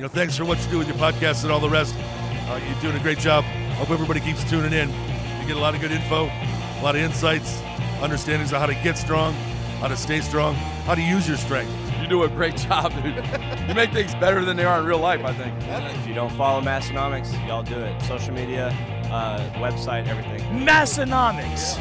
thanks for what you do with your podcast and all the rest. You're doing a great job. Hope everybody keeps tuning in. You get a lot of good info, a lot of insights, understandings of how to get strong, how to stay strong, how to use your strength. You do a great job, dude. You make things better than they are in real life, I think. If you don't follow Massenomics, y'all do it. Social media, website, everything. Massenomics.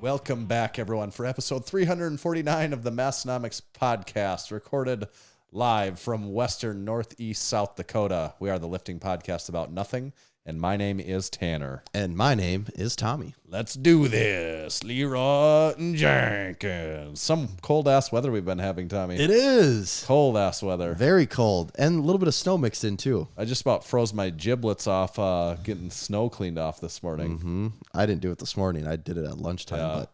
Welcome back, everyone, for episode 349 of the Massenomics podcast, recorded live from western northeast South Dakota. We are the lifting podcast about nothing, and my name is Tanner. And my name is Tommy. Let's do this, Leroy and Jenkins. Some cold-ass weather we've been having, Tommy. It is. Cold-ass weather. Very cold, and a little bit of snow mixed in, too. I just about froze my giblets off getting snow cleaned off this morning. Mm-hmm. I didn't do it this morning. I did it at lunchtime, but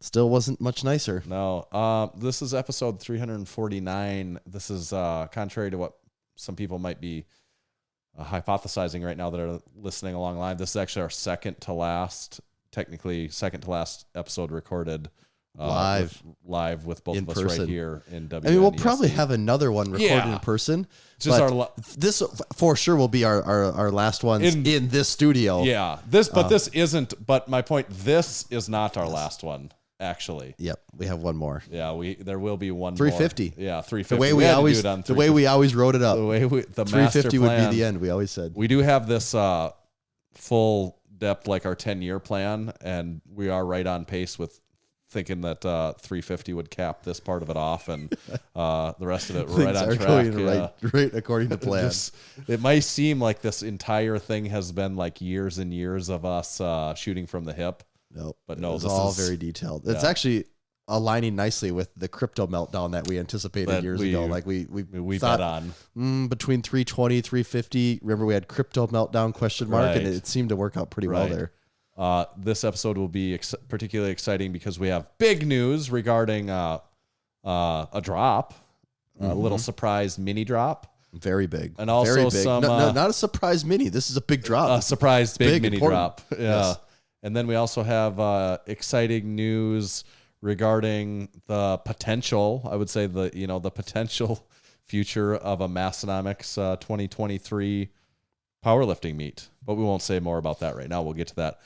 still wasn't much nicer. No. This is episode 349. This is contrary to what some people might be hypothesizing right now that are listening along live. This is actually our second to last episode recorded live with both of us person. Right here in WNESD. I mean, we'll probably have another one recorded in person. This for sure will be our last ones in this studio. Yeah, this isn't. But my point, this is not our last one. Actually, yep, we have one more. Yeah, there will be one 350. More. Yeah, 350. The way we always wrote it up. The 350 would be the end. We always said we do have this full depth, like our 10-year plan, and we are right on pace with thinking that 350 would cap this part of it off, and the rest of it right on track. Going right according to plan. It might seem like this entire thing has been like years and years of us shooting from the hip. Nope. But no, this is all very detailed. It's actually aligning nicely with the crypto meltdown that we anticipated years ago. Like we thought on between 320, 350. Remember we had crypto meltdown ? And it seemed to work out pretty well there. This episode will be particularly exciting because we have big news regarding a drop, a little surprise mini drop. Very big. And also very big. some... No, not a surprise mini. This is a big drop. A surprise big mini important. drop. Yeah. Yes. And then we also have exciting news regarding the potential, I would say the potential future of a Massenomics 2023 powerlifting meet. But we won't say more about that right now. We'll get to that.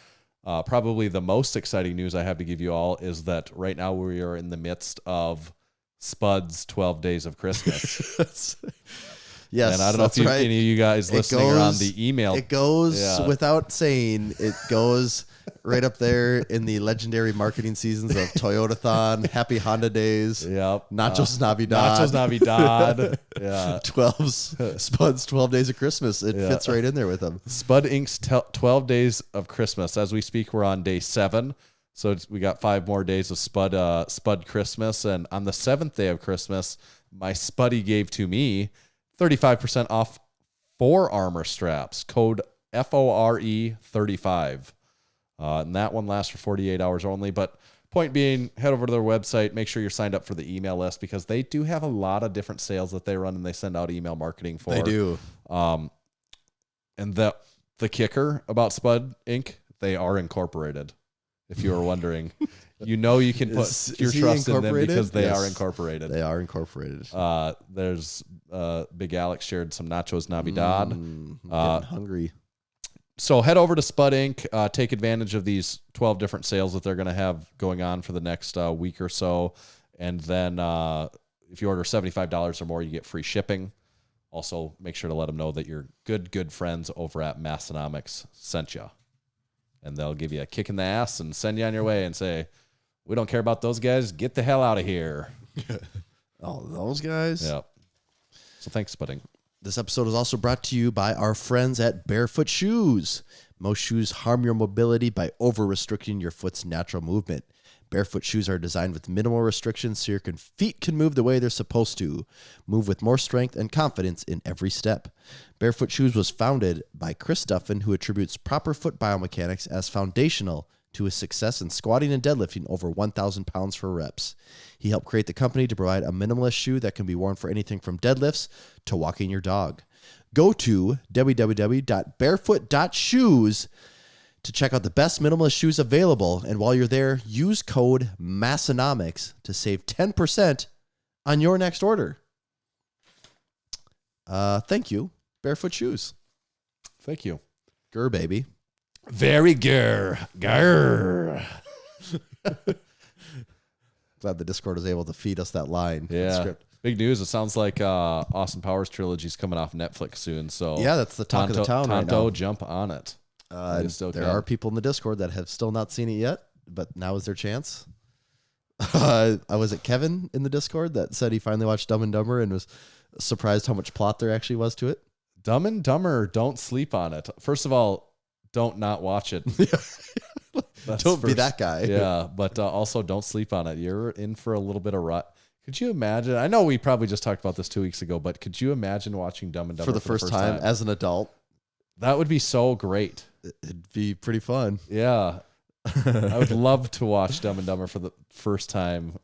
Probably the most exciting news I have to give you all is that right now we are in the midst of SPUD's 12 Days of Christmas. Yes, and I don't know if any of you guys listening are on the email. It goes without saying. It goes right up there in the legendary marketing seasons of Toyotathon, Happy Honda Days, Nachos Navidad. Yeah, SPUD's 12 Days of Christmas. It fits right in there with them. SPUD Inc.'s 12 Days of Christmas. As we speak, we're on day 7. So we got 5 more days of SPUD Christmas. And on the 7th day of Christmas, my SPUDdy gave to me 35% off 4 armor straps. Code FORE35. And that one lasts for 48 hours only. But point being, head over to their website. Make sure you're signed up for the email list because they do have a lot of different sales that they run and they send out email marketing for. They do. And the kicker about SPUD Inc., they are incorporated. If you were wondering, you can put your trust in them because they are incorporated. They are incorporated. There's Big Alex shared some Nachos Navidad. Getting hungry. So head over to SPUD Inc. Take advantage of these 12 different sales that they're going to have going on for the next week or so. And then if you order $75 or more, you get free shipping. Also, make sure to let them know that your good friends over at Massenomics sent you. And they'll give you a kick in the ass and send you on your way and say, we don't care about those guys. Get the hell out of here. Oh, those guys? Yep. So thanks, SPUD Inc. This episode is also brought to you by our friends at Bearfoot Shoes. Most shoes harm your mobility by over-restricting your foot's natural movement. Bearfoot shoes are designed with minimal restrictions so your feet can move the way they're supposed to. Move with more strength and confidence in every step. Bearfoot Shoes was founded by Chris Duffin, who attributes proper foot biomechanics as foundational to his success in squatting and deadlifting over 1,000 pounds for reps. He helped create the company to provide a minimalist shoe that can be worn for anything from deadlifts to walking your dog. Go to www.barefoot.shoes to check out the best minimalist shoes available. And while you're there, use code Massenomics to save 10% on your next order. Thank you, Bearfoot Shoes. Thank you. Grr, baby. Very grr. Grr. Glad the Discord was able to feed us that line. Yeah. Script. Big news. It sounds like Austin Powers trilogy is coming off Netflix soon. So Yeah, that's the talk of the town right now. jump on it. There are people in the Discord that have still not seen it yet, but now is their chance. Was it Kevin in the Discord that said he finally watched Dumb and Dumber and was surprised how much plot there actually was to it? Dumb and Dumber, don't sleep on it. First of all, don't not watch it. Don't be that guy. Yeah, but also don't sleep on it. You're in for a little bit of rut. Could you imagine? I know we probably just talked about this 2 weeks ago, but could you imagine watching Dumb and Dumber for the first time as an adult? That would be so great. It'd be pretty fun. Yeah. I would love to watch Dumb and Dumber for the first time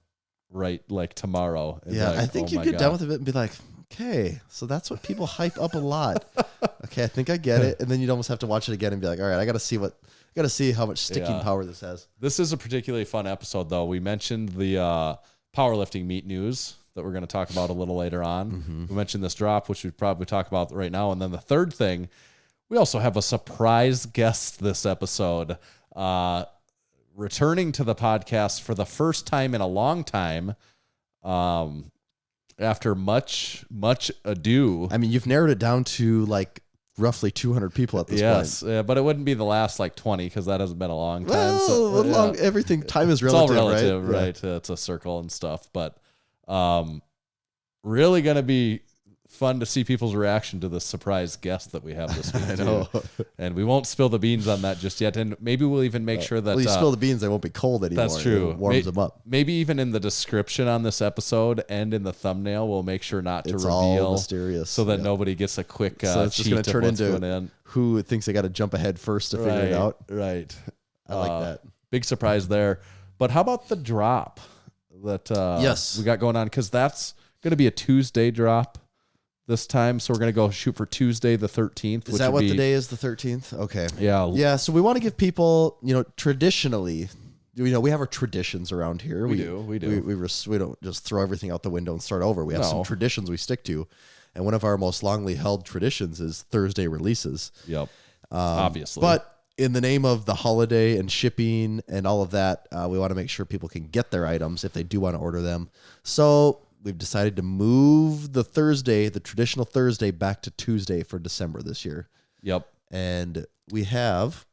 right like tomorrow. And Yeah, like, I think oh you'd my get God. done with it and be like, okay, so that's what people hype up a lot. Okay, I think I get it. And then you'd almost have to watch it again and be like, all right, I got to see how much sticking power this has. This is a particularly fun episode, though. We mentioned the powerlifting meet news that we're going to talk about a little later on. Mm-hmm. We mentioned this drop, which we'd probably talk about right now. And then the third thing, we also have a surprise guest this episode, returning to the podcast for the first time in a long time, after much ado. I mean, you've narrowed it down to like roughly 200 people at this point. Yes, but it wouldn't be the last like 20 because that hasn't been a long time. Well, everything, time is it's relative, all relative, right? right? It's a circle and stuff, but really going to be fun to see people's reaction to the surprise guest that we have this week. I know. And we won't spill the beans on that just yet. And maybe we'll even make sure that Well, you spill the beans, they won't be cold anymore. that's true. It warms them up. Maybe even in the description on this episode and in the thumbnail, we'll make sure not to It's reveal all mysterious. so that Yeah. nobody gets a quick So it's just cheat going to of turn what's into going in. who thinks they got to jump ahead first to figure it out. Right. I like that. Big surprise there. But how about the drop that Yes. we got going on? Because that's going to be a Tuesday drop this time. So we're going to go shoot for Tuesday the 13th. Is that what the day is, the 13th? Okay. Yeah. Yeah, so we want to give people, traditionally, we have our traditions around here. We do. We don't just throw everything out the window and start over. We have some traditions we stick to. And one of our most longly held traditions is Thursday releases. Yep. Obviously. But in the name of the holiday and shipping and all of that, we want to make sure people can get their items if they do want to order them. So we've decided to move the traditional Thursday, back to Tuesday for December this year. Yep. And we have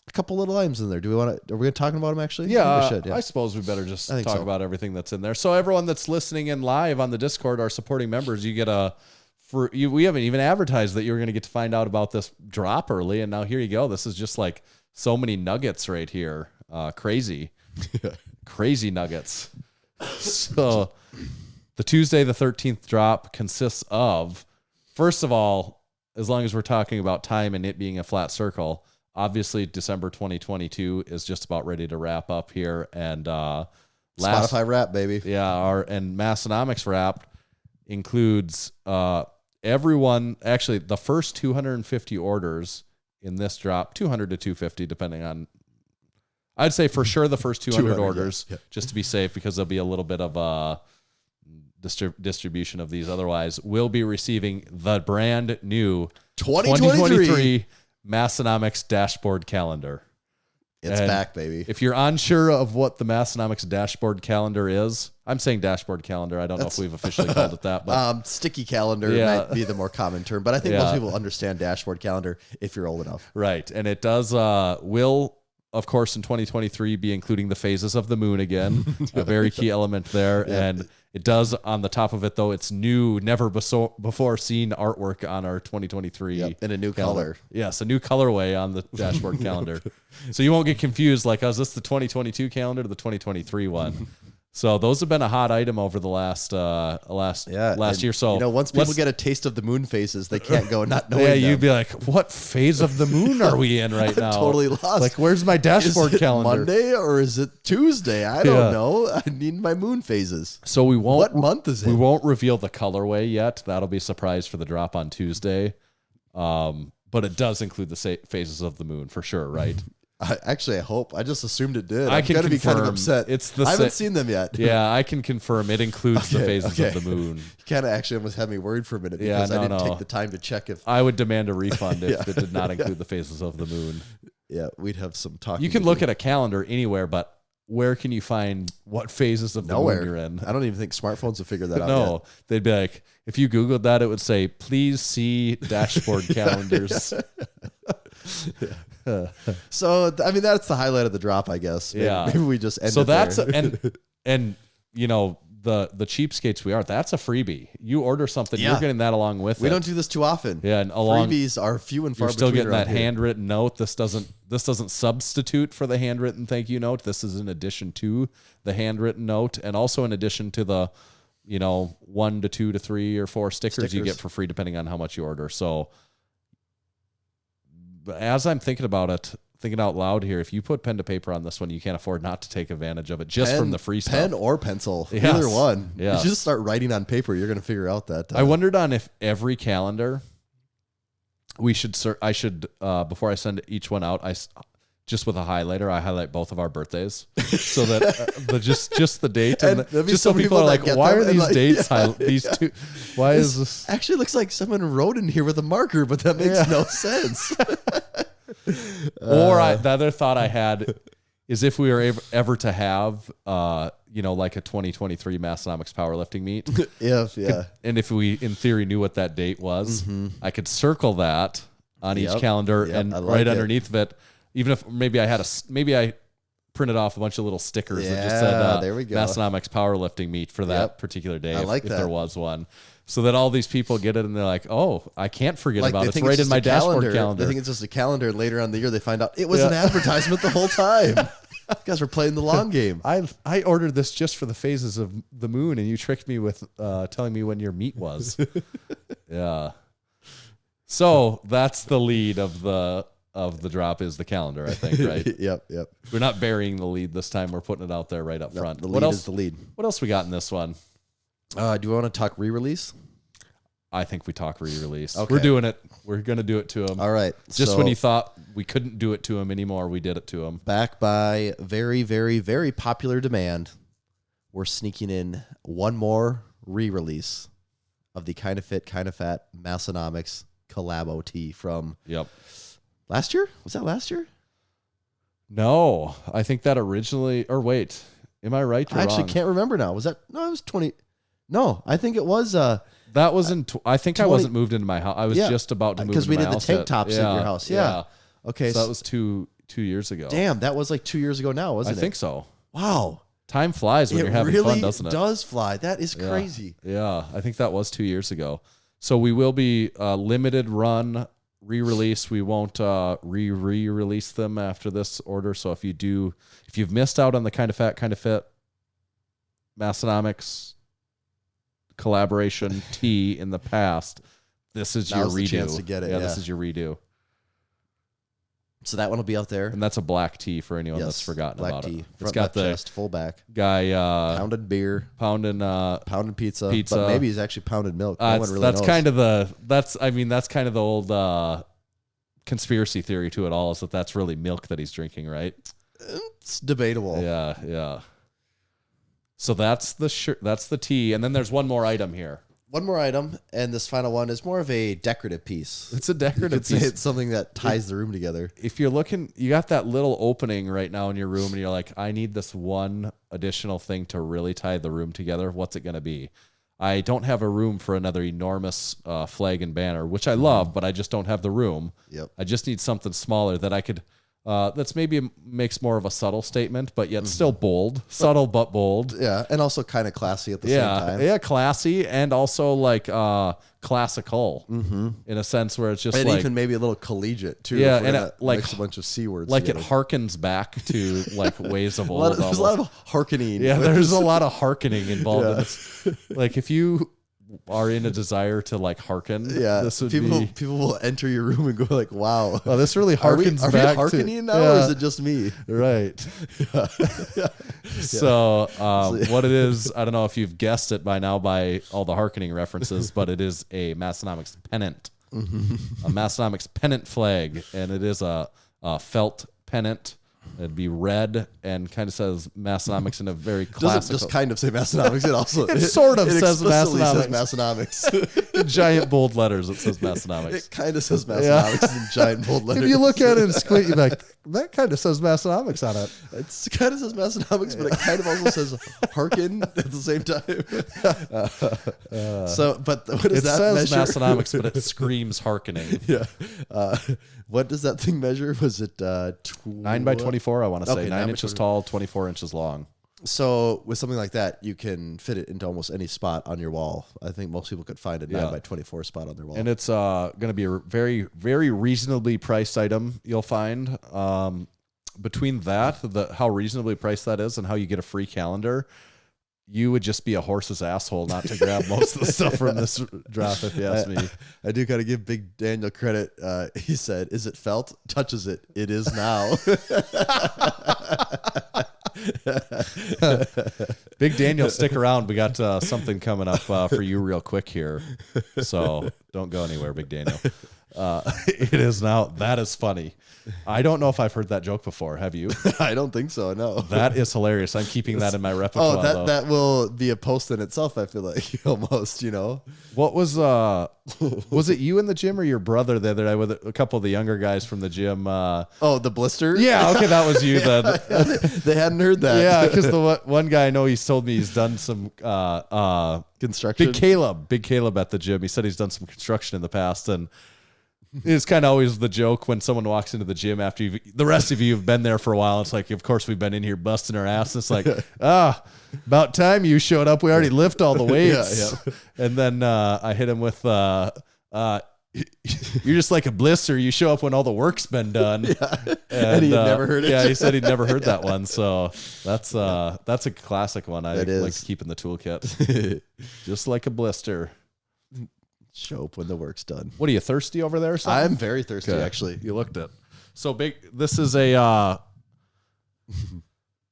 a couple little items in there. Are we going to talk about them actually? Yeah, We should, I suppose we better just I think talk so. about everything that's in there. So everyone that's listening in live on the Discord, our supporting members, you get we haven't even advertised that you were going to get to find out about this drop early, and now here you go. This is just like so many nuggets right here. Crazy nuggets. So the Tuesday the 13th drop consists of, first of all, as long as we're talking about time and it being a flat circle, obviously December 2022 is just about ready to wrap up here. And Spotify Wrap, baby. yeah, and Massenomics Wrap includes everyone, actually the first 250 orders in this drop, 200 to 250 depending on, I'd say for sure the first 200 orders, yeah. just to be safe, because there'll be a little bit of distribution of these otherwise, will be receiving the brand new 2023 Massenomics dashboard calendar. It's And back, baby. If you're unsure of what the Massenomics dashboard calendar is, I'm saying dashboard calendar. I don't know if we've officially called it that, but Sticky calendar Yeah. might be the more common term, but I think Yeah. most people understand dashboard calendar if you're old enough. right. And it does will, of course, in 2023 be including the phases of the moon again, a very key element there. Yeah. And it does, on the top of it, though, it's new, never before seen artwork on our 2023. Yep, in a new calendar. color. Yes, a new colorway on the dashboard calendar. So you won't get confused, like, is this the 2022 calendar or the 2023 one? So those have been a hot item over the last year. So once people get a taste of the moon phases, they can't go not knowing. yeah, them. you'd be like, what phase of the moon are we in right now? Totally lost. Like, where's my dashboard is it calendar? Monday or is it Tuesday? I don't Yeah. know. I need my moon phases. So we won't. What month is it? We won't reveal the colorway yet. That'll be a surprise for the drop on Tuesday. but it does include the phases of the moon for sure, right? I hope. I just assumed it did. I I'm can going to be kind of confirm upset. it's the I haven't seen them yet. Yeah, I can confirm it includes the phases of the moon. You kind of actually almost had me worried for a minute Yeah, because I didn't no. take the time to check if. I would demand a refund if it did not include the phases of the moon. Yeah, we'd have some talking. You can to look do. at a calendar anywhere, but where can you find what phases of the Nowhere. moon you're in? I don't even think smartphones have figured that out. No, yet. they'd be like, if you Googled that, it would say, please see dashboard calendars. So I mean, that's the highlight of the drop, I guess. Maybe we just end. So it that's there. and you know the cheapskates we are. That's a freebie. You order something, Yeah. you're getting that along with it. we don't do this too often. Yeah, and along freebies are few and far you're still between. getting that around here. handwritten note. This doesn't substitute for the handwritten thank you note. This is in addition to the handwritten note, and also in addition to the 1 to 2 to 3 or 4 stickers you get for free depending on how much you order. So as I'm thinking about it, thinking out loud here, if you put pen to paper on this one, you can't afford not to take advantage of it just from the free stuff. Pen or pencil, Yes. either one. Yes. You just start writing on paper. You're going to figure out that. I wondered on if every calendar I should before I send each one out, just with a highlighter, I highlight both of our birthdays so that just the date And and there'll be just so some people people are that like, get why them are and these like, dates yeah, these two? Why is this? Actually looks like someone wrote in here with a marker, but that makes no sense. Or the other thought I had is if we were ever to have, like a 2023 Massenomics Powerlifting meet, yeah. and if we, in theory, knew what that date was, I could circle that on each calendar, and I like right it. underneath of it, even if maybe I printed off a bunch of little stickers that just said there we go. Massenomics Powerlifting meet for that particular day, I like if that. there was one. So that all these people get it and they're like, oh, I can't forget about they it. It's think right in just my a dashboard calendar. They think it's just a calendar. And later on in the year, they find out it was an advertisement the whole time. You guys were playing the long game. I ordered this just for the phases of the moon, and you tricked me with telling me when your meet was. Yeah. So that's the lead of the drop is the calendar, I think, right? Yep. We're not burying the lead this time. We're putting it out there right up front. The What lead else? is the lead. What else we got in this one? Do we want to talk re-release? I think we talk re-release. Okay. We're doing it. We're going to do it to him. All right. Just so when you thought we couldn't do it to him anymore, we did it to him. back by very, very, very popular demand, we're sneaking in one more re-release of the Kind of Fit, Kind of Fat Massenomics Collabo tee from Yep. last year. Was that last year? No, I think that originally, or wait, am I right or I actually wrong? can't remember now. Was that? No, it was 20. No, I think it was. That was in. I think I 20 wasn't moved into my house. I was just about to move because into we my did the house tank yet. tops in your house. Yeah. Okay. So that was two years ago. Damn, that was like 2 years ago now, I wasn't it? think so. Wow. Time flies when It you're having really fun, doesn't it? does fly. That is Yeah. crazy. Yeah, I think that was 2 years ago. So we will be limited run re-release. We won't re-release them after this order. So if you've missed out on the Kind of Fat, Kind of Fit Massenomics collaboration tee in the past, this is Now's your the redo. chance to get it, Yeah, yeah. this is your redo. So that one will be out there. And that's a black tee for anyone that's forgotten black about tee. it. It's Front got left the chest, full back. guy Pounded beer, pounding pounded pizza, Pizza. but maybe he's actually pounded milk. No one really that's knows. kind of the old conspiracy theory to it all, is that that's really milk that he's drinking, right? It's debatable. Yeah. So that's the tea, and then there's one more item here. One more item, and this final one is more of a decorative piece. It's a You decorative could say piece. it's something that ties the room together. If you're looking, you got that little opening right now in your room, and you're like, I need this one additional thing to really tie the room together. What's it going to be? I don't have a room for another enormous flag and banner, which I love, but I just don't have the room. Yep. I just need something smaller that I could, that's maybe makes more of a subtle statement, but yet still bold. Subtle but bold. Yeah, and also kind of classy at the same time. Yeah, classy, and also like classical in a sense where it's just And like, even maybe a little collegiate too. Yeah, if we're and gonna it, like- mix a bunch of C words. like it together. harkens back to like ways of old. There's a lot of hearkening. Yeah, there's a lot of hearkening involved in this. Like if you are in a desire to like hearken, this would be. People will enter your room and go like, "Wow, Oh, this really are we harkens back hearkening to, now, or is it just me?" right? So what it is, I don't know if you've guessed it by now by all the hearkening references, but it is a Massenomics pennant. a Massenomics pennant flag, and it is a felt pennant. It'd be red and kind of says Massenomics in a very classical. Doesn't just kind of say Massenomics. It also It sort of says explicitly Massenomics. says Massenomics. In giant bold letters, it says Massenomics. It kind of says Massenomics in giant bold letters. If you look at it and squint, you're like, that kind of says Massenomics on it. It kind of says Massenomics, but it kind of also says Harkin at the same time. But what does It that says measure? Massenomics, but it screams hearkening. Yeah. What does that thing measure? Was it 9 by 24, I want to say. Okay, 9 9 by inches 24. tall, 24 inches long. So with something like that, you can fit it into almost any spot on your wall. I think most people could find a 9 by 24 spot on their wall. And it's going to be a very, very reasonably priced item, you'll find. Between that, how reasonably priced that is, and how you get a free calendar, you would just be a horse's asshole not to grab most of the stuff from this drop, if you ask me. I do got to give Big Daniel credit. He said, "Is it felt? Touches it. It is now." Big Daniel, stick around. We got something coming up for you real quick here. So don't go anywhere, Big Daniel. It is now. That is funny. I don't know if I've heard that joke before. Have you? I don't think so. No. That is hilarious. I'm keeping that in my repertoire. Oh, that will be a post in itself. I feel like almost. What was it you in the gym or your brother the other day with a couple of the younger guys from the gym? Oh, the blister. Yeah, okay, that was you then. They hadn't heard that. Yeah, because the one guy I know, he's told me he's done some construction. Big Caleb at the gym. He said he's done some construction in the past, and it's kind of always the joke when someone walks into the gym after the rest of you have been there for a while. It's like, of course, we've been in here busting our ass. It's like, about time you showed up. We already lift all the weights. Yeah. And then I hit him with, you're just like a blister. You show up when all the work's been done. Yeah. And he had never heard it. Yeah, he said he'd never heard that one. So that's a classic one. I It is. like to keep in the toolkit. Just like a blister. Show up when the work's done. What are you, thirsty over there or something? I'm very thirsty, Okay. actually. You looked it. So big. This is a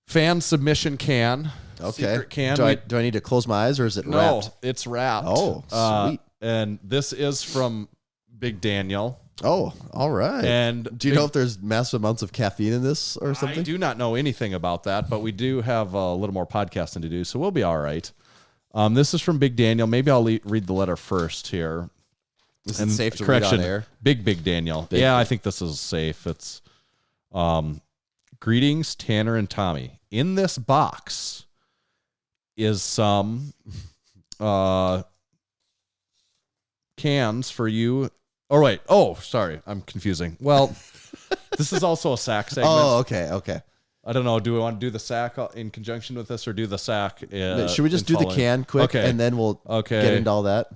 fan submission can. Okay. Secret can. Do I need to close my eyes or is it No, wrapped? it's wrapped. Oh, sweet. And this is from Big Daniel. Oh, all right. And do you know if there's massive amounts of caffeine in this or something? I do not know anything about that, but we do have a little more podcasting to do, so we'll be all right. This is from Big Daniel. Maybe I'll read the letter first here. Is it safe to read on air? Big Daniel. Yeah, I think this is safe. It's greetings, Tanner and Tommy. In this box is some cans for you. Oh, wait. Oh, sorry. I'm confusing. Well, this is also a sack segment. Oh, okay. I don't know. Do we want to do the sack in conjunction with this or do the sack? Should we just do the can quick and then we'll get into all that?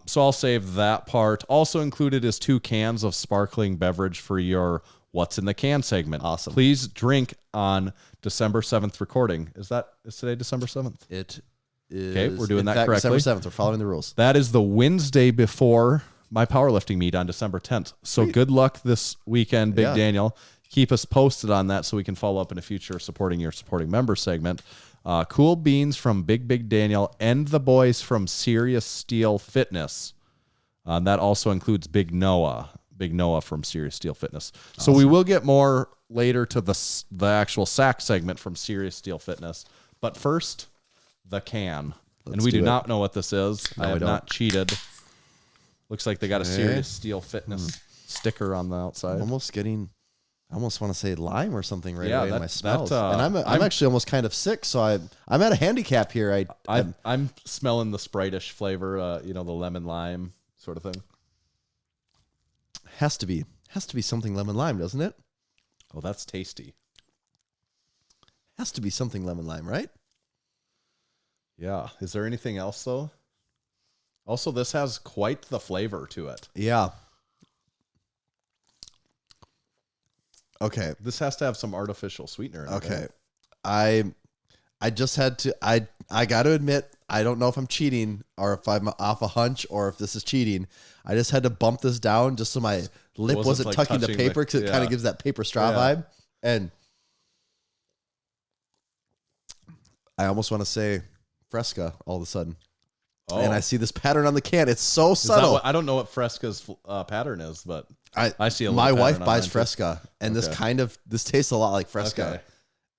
So I'll save that part. Also included is 2 cans of sparkling beverage for your What's in the Can segment. Awesome. Please drink on December 7th recording. Is today December 7th? It is. Okay, we're doing in that fact, correctly. December 7th. We're following the rules. That is the Wednesday before my powerlifting meet on December 10th. So good luck this weekend, Big Daniel. Keep us posted on that so we can follow up in a future supporting member segment. Cool beans from Big Daniel and the boys from Serious Steel Fitness. That also includes Big Noah from Serious Steel Fitness. Awesome. So we will get more later to the actual sack segment from Serious Steel Fitness. But first, the can. And we do not know what this is. No, I have we don't. not cheated. Looks like they got a Serious Steel Fitness sticker on the outside. I almost want to say lime or something away in my smells. and I'm actually almost kind of sick, so I'm at a handicap here. I'm smelling the Sprite-ish flavor, the lemon lime sort of thing. Has to be something lemon lime, doesn't it? Oh, that's tasty. Has to be something lemon lime, right? Yeah. Is there anything else though? Also, this has quite the flavor to it. Yeah. Okay. This has to have some artificial sweetener in it. Okay. I just had to I got to admit, I don't know if I'm cheating or if I'm off a hunch or if this is cheating. I just had to bump this down just so my lip wasn't like tucking the touching paper because it kind of gives that paper straw vibe. And I almost want to say Fresca all of a sudden. and I see this pattern on the can. It's so Is that subtle. I don't know what Fresca's pattern is, but I see a little my pattern wife on buys mine, too. Fresca, and this tastes a lot like Fresca. Okay.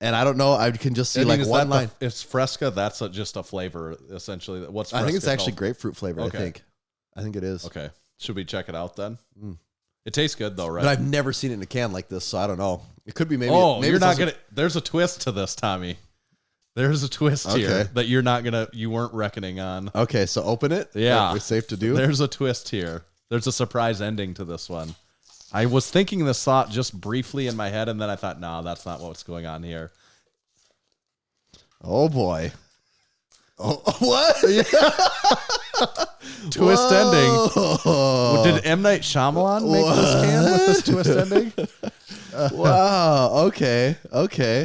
And I don't know. I can just see I mean, like is one that line. it's Fresca. That's just a flavor, essentially. What's I think it's Fresca actually called? grapefruit flavor. Okay. I think it is. Okay. Should we check it out then? It tastes good though, right? But I've never seen it in a can like this, so I don't know. It could be maybe. maybe you're it's not also- gonna. There's a twist to this, Tommy. There's a twist here Okay. that you weren't reckoning on. Okay, so open it. Yeah. It's safe to do. There's a twist here. There's a surprise ending to this one. I was thinking this thought just briefly in my head, and then I thought, no, that's not what's going on here. Oh boy. Oh, what? Twist ending. Did M. Night Shyamalan make this can with this twist ending? Wow. Okay.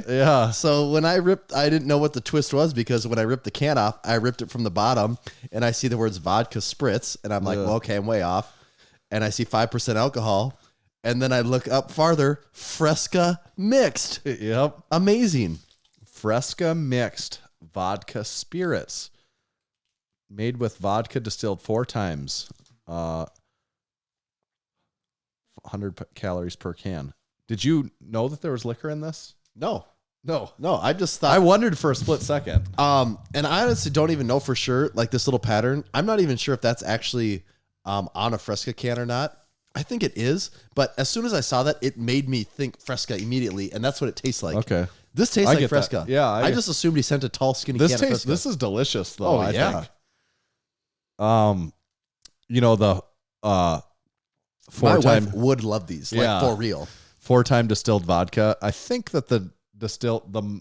Yeah. So when I didn't know what the twist was because when I ripped the can off, I ripped it from the bottom and I see the words vodka spritz and I'm like, well, okay, I'm way off. And I see 5% alcohol. And then I look up farther, Fresca mixed. Yep. Amazing. Fresca mixed vodka spirits. Made with vodka distilled 4 times. 100 calories per can. Did you know that there was liquor in this? No, No. I just thought. I wondered for a split second. And I honestly don't even know for sure, like this little pattern. I'm not even sure if that's actually on a Fresca can or not. I think it is, but as soon as I saw that, it made me think Fresca immediately, and that's what it tastes like. Okay. This tastes I like get that. Fresca. Yeah, I just assumed he sent a tall, skinny This can of tastes. Fresca. This is delicious, though. Oh, I yeah. think. You know the My 4-time wife would love these, Yeah. like for real. 4-time distilled vodka. I think that the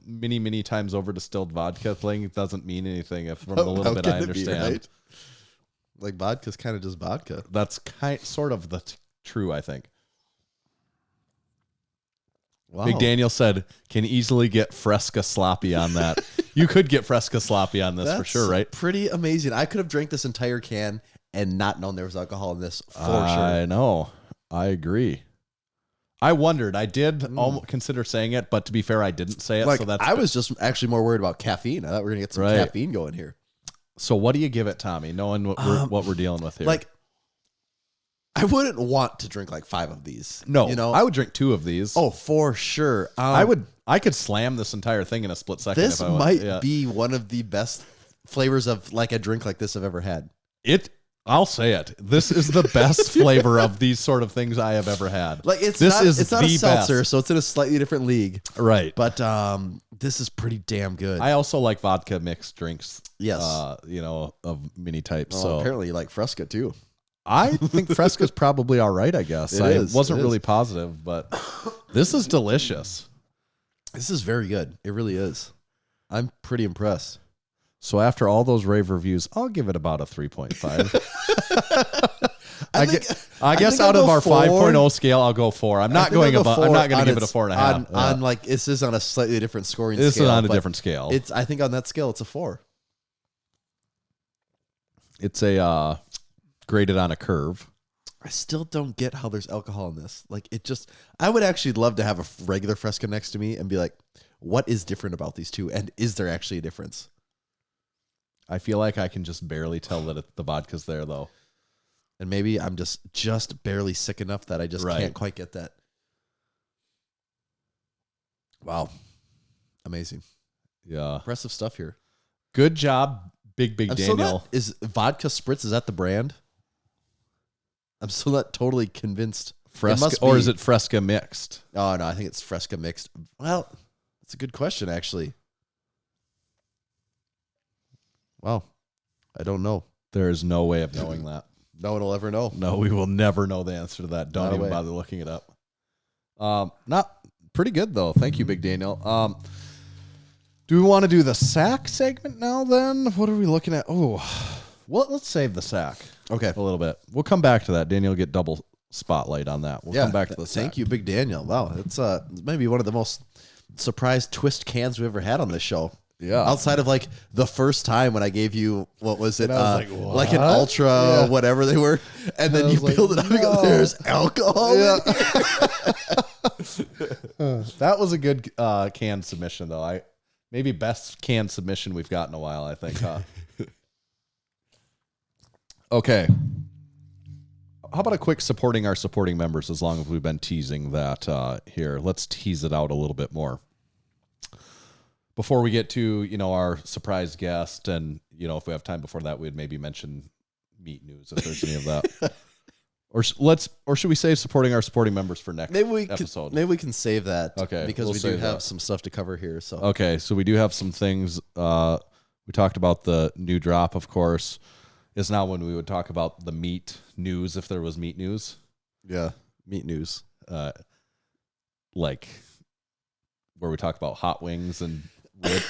many times over distilled vodka thing doesn't mean anything. If from the little How bit can I it be, understand, right? Like vodka's kind of just vodka. that's sort of true. I think. Wow. Big Daniel said, "Can easily get Fresca sloppy on that." You could get Fresca sloppy on this for sure, right? Pretty amazing. I could have drank this entire can and not known there was alcohol in this for I sure. know. I agree. I wondered. I did almost consider saying it, but to be fair, I didn't say it. Like, so that's I was just actually more worried about caffeine. I thought we were gonna get some Right. caffeine going here. So what do you give it, Tommy? Knowing what we're dealing with here, Like, I wouldn't want to drink like 5 of these. no, you know. I would drink 2 of these. Oh, for sure. I could slam this entire thing in a split second. This if I want. might Yeah. be one of the best flavors of like a drink like this I've ever had. I'll say it. This is the best flavor of these sort of things I have ever had. Like it's this not, is it's not a the seltzer, best. so it's in a slightly different league. Right. But this is pretty damn good. I also like vodka mixed drinks. Yes. Of many types. Well, so apparently you like Fresca too. I think Fresca's probably all right, I guess. It I is, wasn't it is. really positive, but this is delicious. This is very good. It really is. I'm pretty impressed. So after all those rave reviews, I'll give it about a 3.5. I guess think out I'll of go our 4. 5.0 scale, I'll go 4. I'm not going above. I'm not going to give it a 4.5. On like this is on a slightly different scoring This scale. is on a but different scale. It's I think on that scale it's a 4. It's a graded on a curve. I still don't get how there's alcohol in this. Like it just I would actually love to have a regular Fresca next to me and be like, what is different about these two? And is there actually a difference? I feel like I can just barely tell that the vodka's there, though. And maybe I'm just barely sick enough that I just Right. can't quite get that. Wow. Amazing. Yeah. Impressive stuff here. Good job, Big I'm still Daniel. not, is vodka spritz, is that the brand? I'm still not totally convinced. Fresca, must or be. is it Fresca mixed? Oh, no, I think it's Fresca mixed. Well, that's a good question, actually. Wow. I don't know. There is no way of knowing that. No one will ever know. No, we will never know the answer to that. Don't No even way. bother looking it up. Not pretty good though. Thank you, Big Daniel. Do we want to do the sack segment now? Then what are we looking at? Oh, well, let's save the sack Okay. a little bit. We'll come back to that. Daniel will get double spotlight on that. We'll come back to the sack. Thank you, Big Daniel. Wow, it's maybe one of the most surprise twist cans we've ever had on this show. Yeah. Outside of like the first time when I gave you what was it, And I was like, what? like an ultra Yeah. whatever they were, and then I you was like, build it up and go, no. there's alcohol. Yeah. in it." That was a good can submission though. Maybe best can submission we've got in a while. I think. Huh? Okay. How about a quick supporting our supporting members, as long as we've been teasing that here. Let's tease it out a little bit more. Before we get to, our surprise guest, and, if we have time before that, we'd maybe mention meat news if there's any of that. Or should we save supporting our supporting members for next episode? Maybe we can save that. Okay, because we'll we do save have that. some stuff to cover here. So Okay, so we do have some things. We talked about the new drop, of course. Is now when we would talk about the meat news, if there was meat news. yeah, meat news. Like where we talk about hot wings and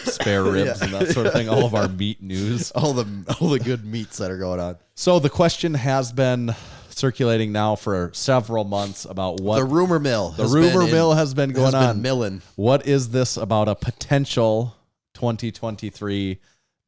spare ribs and that sort of thing. All of our meat news. All the good meats that are going on. So the question has been circulating now for several months about what The rumor mill. has been going on. Milling. What is this about a potential 2023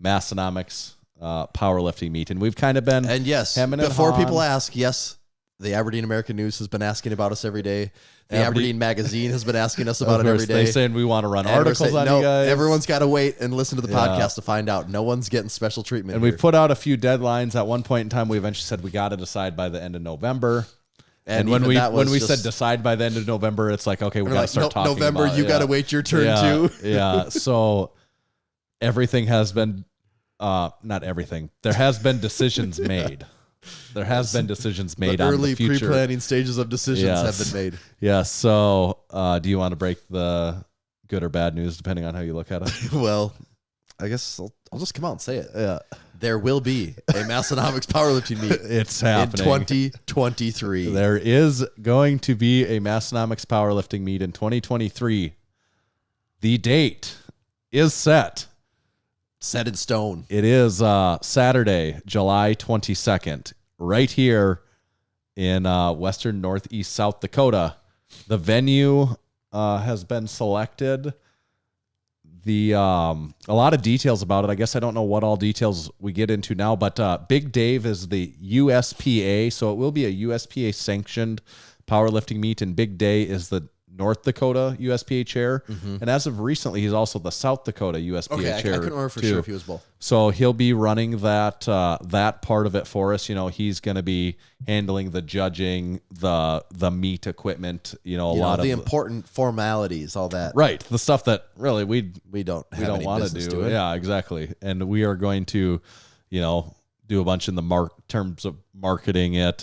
Massenomics powerlifting meet? And we've kind of been And yes, hemming and before hawing. people ask, yes, the Aberdeen American News has been asking about us every day. The Aberdeen- Aberdeen Magazine has been asking us Of about it course, every day. they saying we want to run And we're articles saying, on no, you guys. everyone's got to wait and listen to the Yeah. podcast to find out. No one's getting special treatment. And here. we've put out a few deadlines. At one point in time, we eventually said we got to decide by the end of November. And when even we that was when we just- said decide by the end of November, it's like, okay, we we're got to like, start talking November, about it. you got to Yeah. wait your turn yeah, too. Yeah. So everything has been, not everything. There has been decisions made. There has been decisions made The on early the future. pre-planning stages of decisions Yes. have been made. Yeah. So do you want to break the good or bad news, depending on how you look at it? Well, I guess I'll just come out and say it. Yeah. There will be a Massenomics powerlifting meet It's in happening. 2023. There is going to be a Massenomics powerlifting meet in 2023. The date is set. Set in stone. It is Saturday, July 22nd, right here in western northeast South Dakota. The venue has been selected. A lot of details about it. I guess I don't know what all details we get into now, but Big Dave is the USPA, so it will be a USPA sanctioned powerlifting meet, and Big Day is the North Dakota USPA chair, and as of recently, he's also the South Dakota USPA Okay, I chair. couldn't remember for too. sure if he was both. So he'll be running that part of it for us. He's going to be handling the judging, the meat equipment. A lot the of important formalities, all that. right, the stuff that really we don't have don't any want to business do. doing. Yeah, exactly. And we are going to, do a bunch in the terms of marketing it,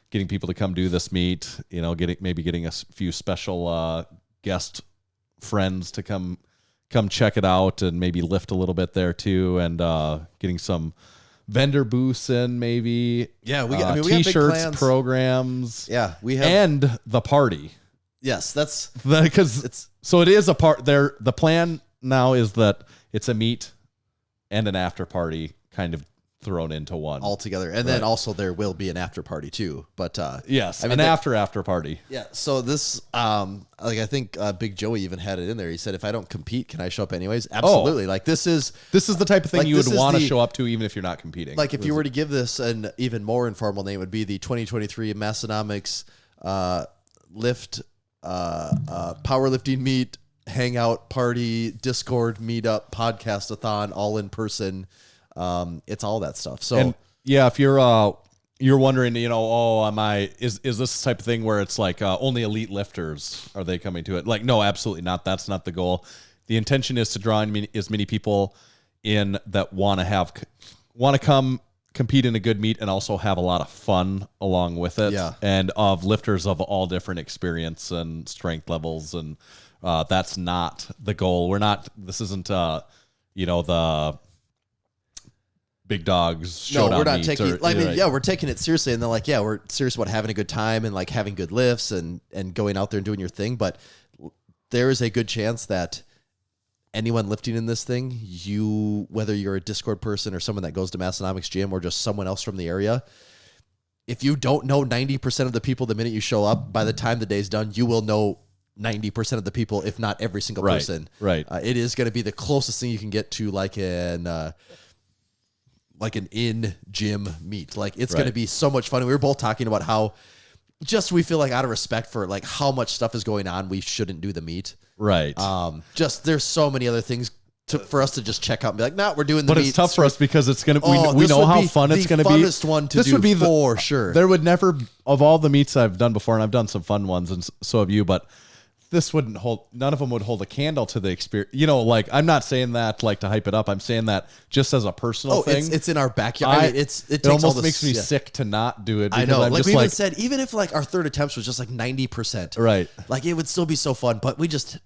getting people to come do this meet. Getting a few special guest friends to come check it out and maybe lift a little bit there too, and getting some vendor booths in maybe. Yeah, we got big t-shirts, plans. programs. Yeah, we have. And the party. Yes, that's Because so it is a part there. The plan now is that it's a meet and an after party kind of thrown into one all together, and then also there will be an after party too. But yes, I mean, an after party. yeah. So this, I think Big Joey even had it in there. He said, "If I don't compete, can I show up anyways?" Absolutely. Like this is the type of thing Like, you would this is want to the- show up to, even if you're not competing. like if you were to give this an even more informal name, it would be the 2023 Massenomics lift powerlifting meet, hangout party, Discord meetup, podcast-a-thon, all in person. It's all that stuff. So and yeah, if you're wondering, is this the type of thing where it's like only elite lifters are they coming to it? Like, no, absolutely not. That's not the goal. The intention is to draw in as many people in that want to come compete in a good meet and also have a lot of fun along with it. Yeah. And of lifters of all different experience and strength levels, and that's not the goal. This isn't the big dogs showdown. No, we're not meet taking. or- I mean, right. yeah, we're taking it seriously, and then we're serious about having a good time and like having good lifts and going out there and doing your thing. But there is a good chance that anyone lifting in this thing, whether you're a Discord person or someone that goes to Massenomics Gym or just someone else from the area, if you don't know 90% of the people the minute you show up, by the time the day's done, you will know 90% of the people, if not every single Right, person. right. It is going to be the closest thing you can get to like an in-gym meet. Like it's going to Right. be so much fun. We were both talking about how we feel like out of respect for like how much stuff is going on, we shouldn't do the meet. Right. Just there's so many other things for us to just check out and be like, nah, we're doing the But meet. it's tough for us because it's gonna. Oh, We this know would how be fun it's the gonna be. funnest one to this do would be for sure. There would never, of all the meets I've done before, and I've done some fun ones, and so have you, but this wouldn't hold. None of them would hold a candle to the experience. You know, like I'm not saying that like to hype it up. I'm saying that just as a personal thing. It's in our backyard. I mean, it takes almost all this, makes me sick to not do it. I know. I'm Like just we even said, even if like our third attempts was just like 90%, right? Like it would still be so fun. But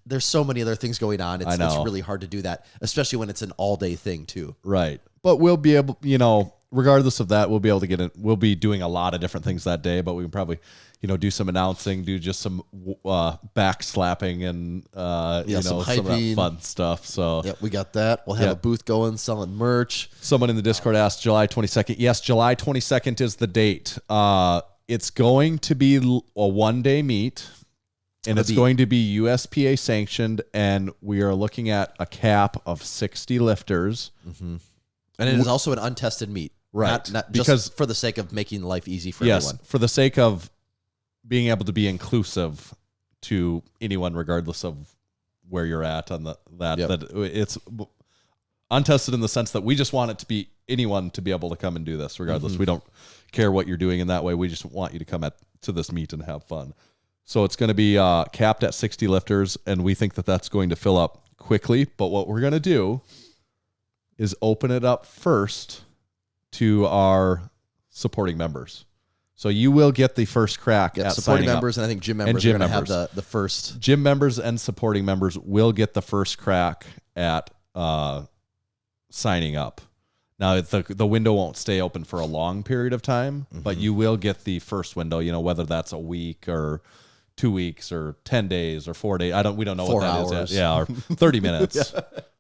there's so many other things going on. It's really hard to do that, especially when it's an all day thing too. Right. But we'll be able, you know, regardless of that, we'll be able to get it. We'll be doing a lot of different things that day, but we can probably, you know, do some announcing, do just some back slapping and, you know, some of that fun stuff. So, yep, we got that. We'll have a booth going, selling merch. Someone in the Discord asked July 22nd. Yes, July 22nd is the date. It's going to be a 1-day meet. And it's going to be USPA sanctioned, and we are looking at a cap of 60 lifters. Mm-hmm. And it is also an untested meet. Right. Not just because, for the sake of making life easy for everyone. Yes, for the sake of being able to be inclusive to anyone, regardless of where you're at on that it's untested in the sense that we just want it to be anyone to be able to come and do this, regardless. We don't care what you're doing in that way. We just want you to come to this meet and have fun. So it's going to be capped at 60 lifters, and we think that that's going to fill up quickly. But what we're going to do is open it up first to our supporting members. So you will get the first crack at supporting signing members, up. and I think gym members are going to have the first. Gym members and supporting members will get the first crack at signing up. Now, the window won't stay open for a long period of time, but you will get the first window, you know, whether that's a week or 2 weeks or 10 days or 4 days. We don't know 4 what that hours. is. Yeah, or 30 minutes.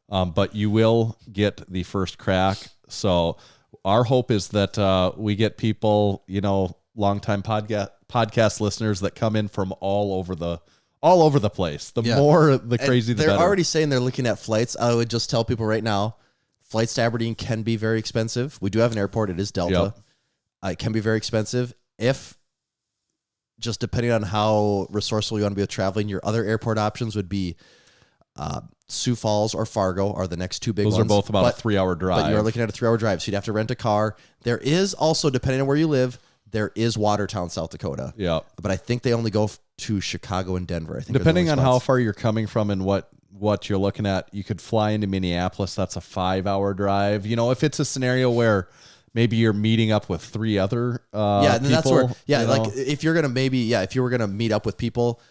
But you will get the first crack. So our hope is that we get people, you know, longtime podcast listeners that come in from all over the place. The more the crazy, the better. They're already saying they're looking at flights. I would just tell people right now, flights to Aberdeen can be very expensive. We do have an airport. It is Delta. It can be very expensive. If just depending on how resourceful you want to be with traveling, your other airport options would be Sioux Falls or Fargo are the next two big ones. Those are both about a 3-hour drive. But you're looking at a 3-hour drive, so you'd have to rent a car. There is also, depending on where you live, there is Watertown, South Dakota. Yeah. But I think they only go to Chicago and Denver. I think depending on how far you're coming from and what you're looking at, you could fly into Minneapolis. That's a 5-hour drive. You know, if it's a scenario where maybe you're meeting up with 3 other then people, that's where like know? if you're gonna if you were gonna meet up with people,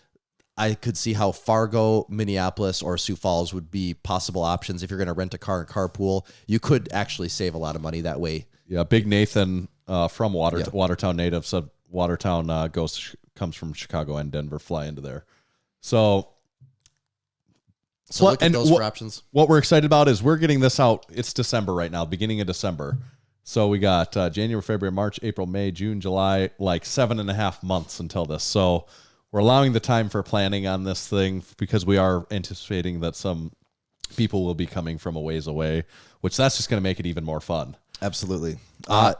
I could see how Fargo, Minneapolis, or Sioux Falls would be possible options. If you're gonna rent a car and carpool, you could actually save a lot of money that way. Yeah, Big Nathan from Watertown native said Watertown comes from Chicago and Denver, fly into there. So look at those for options. What we're excited about is we're getting this out. It's December right now, beginning of December. So we got January, February, March, April, May, June, July, like 7.5 months until this. So we're allowing the time for planning on this thing because we are anticipating that some people will be coming from a ways away, which that's just going to make it even more fun. Absolutely.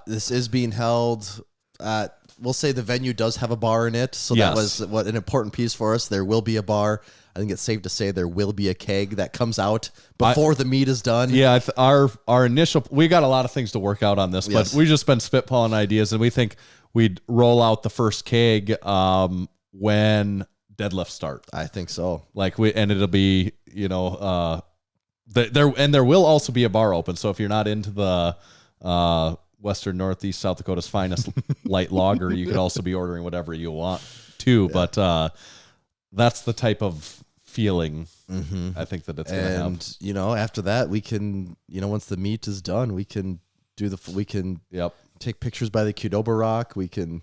This is being held at, we'll say the venue does have a bar in it. So that was an important piece for us. There will be a bar. I think it's safe to say there will be a keg that comes out before the meet is done. Yeah, our initial, we got a lot of things to work out on this, but we just been spitballing ideas, and we think we'd roll out the first keg when deadlifts start. I think so. And it'll be, you know, there will also be a bar open. So if you're not into the Western Northeast South Dakota's finest light lager, you could also be ordering whatever you want too. Yeah. But that's the type of feeling I think that it's going to have. And, you know, after that, we can, you know, once the meet is done, we can take pictures by the Qdoba Rock. We can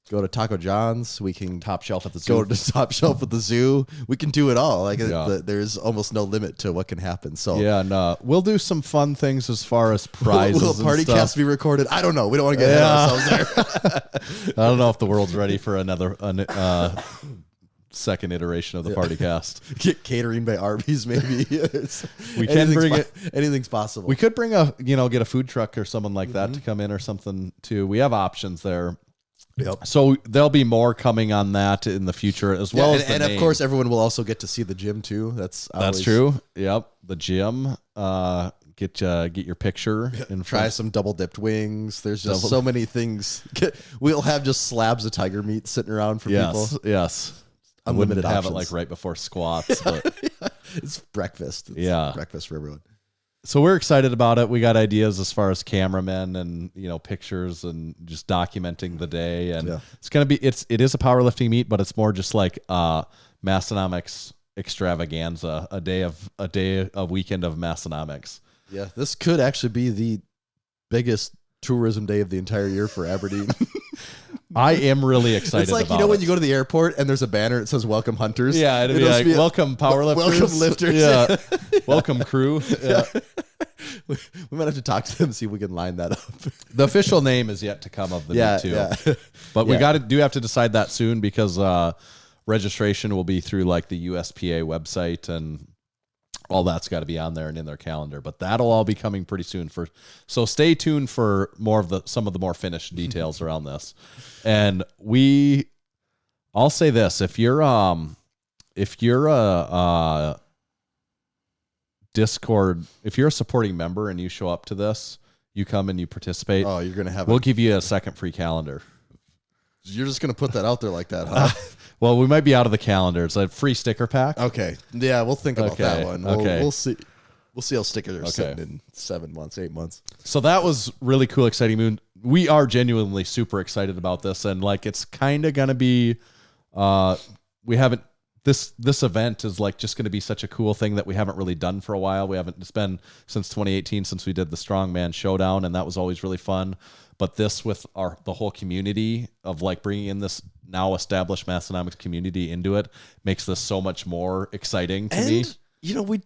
go to Taco John's. We can Top Shelf at the zoo. Go to Top Shelf at the zoo. We can do it all. There's almost no limit to what can happen. So and we'll do some fun things as far as prizes. Will party cast be recorded? I don't know. We don't want to get ahead of ourselves there. I don't know if the world's ready for another second iteration of the party cast. Get catering by Arby's, maybe. We can bring it. Anything's possible. We could bring get a food truck or someone like that to come in or something too. We have options there. Yep. So there'll be more coming on that in the future as well as and of course, everyone will also get to see the gym too. That's true. Yep, the gym. Get your picture and try some double dipped wings. There's just so many things. We'll have just slabs of tiger meat sitting around for people. Yes. Unlimited I wouldn't have options. it like right before squats. But It's breakfast. It's breakfast for everyone. so we're excited about it. We got ideas as far as cameramen and pictures and just documenting the day. And it's gonna be it is a powerlifting meet, but it's more just like Massenomics extravaganza, a weekend of Massenomics. Yeah, this could actually be the biggest tourism day of the entire year for Aberdeen. I am really excited. It's like, about when it. you go to the airport and there's a banner that says "Welcome Hunters." Yeah, it'd be like welcome powerlifters, welcome lifters. Yeah, welcome crew. Yeah. We might have to talk to them and see if we can line that up. The official name is yet to come of the meet too. Yeah. But we do have to decide that soon because registration will be through like the USPA website and all that's got to be on there and in their calendar. But that'll all be coming pretty soon. So stay tuned for more of some of the more finished details around this. And I'll say this: if you're a Discord, if you're a supporting member and you show up to this, you come and you participate. Oh, you're gonna have. We'll give you a second free calendar. You're just gonna put that out there like that, huh? Well, we might be out of the calendar. It's a free sticker pack. Okay. Yeah, we'll think about that one. We'll see. We'll see how stickers are sitting in 7 months, 8 months. So that was really cool, exciting moon. We are genuinely super excited about this, and like it's kind of gonna be. We haven't. This event is like just going to be such a cool thing that we haven't really done for a while. It's been since 2018 since we did the Strongman Showdown, and that was always really fun. But this with the whole community of like bringing in this now established Massenomics community into it makes this so much more exciting to me. I mean, we're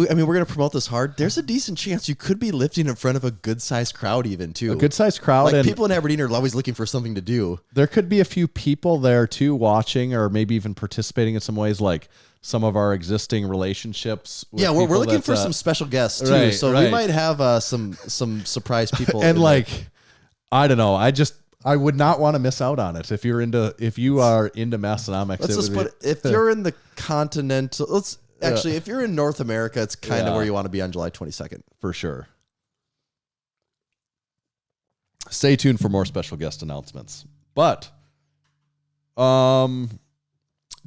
going to promote this hard. There's a decent chance you could be lifting in front of a good-sized crowd even, too. A good-sized crowd. Like, and people in Aberdeen are always looking for something to do. There could be a few people there, too, watching or maybe even participating in some ways, like some of our existing relationships. Yeah, we're looking for some special guests, too. Right, so we might have some surprise people. And, like, I don't know. I would not want to miss out on it. If you are into Massenomics, let's just put if you're in the continental, if you're in North America, it's kind of where you want to be on July 22nd. For sure. Stay tuned for more special guest announcements. But do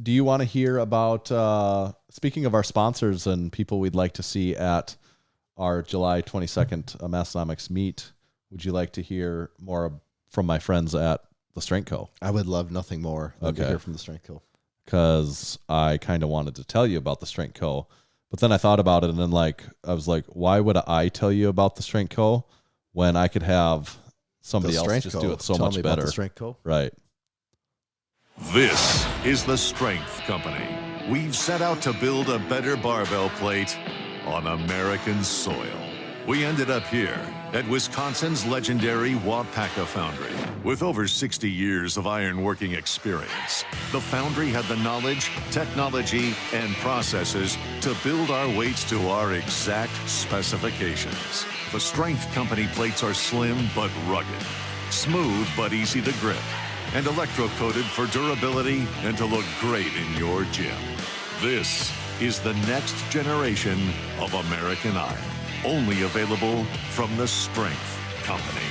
you want to hear about, speaking of our sponsors and people we'd like to see at our July 22nd Massenomics meet, would you like to hear more from my friends at the Strength Co? I would love nothing more than to hear from the Strength Co. Because I kind of wanted to tell you about the Strength Co. But then I thought about it, and then I was like, why would I tell you about the Strength Co. when I could have somebody else just do it so much better? The Strength Co. Right. This is the Strength Company. We've set out to build a better barbell plate on American soil. We ended up here at Wisconsin's legendary Wapaka Foundry. With over 60 years of ironworking experience, the foundry had the knowledge, technology, and processes to build our weights to our exact specifications. The Strength Company plates are slim but rugged, smooth but easy to grip, and electro-coated for durability and to look great in your gym. This is the next generation of American iron. Only available from the Strength Company.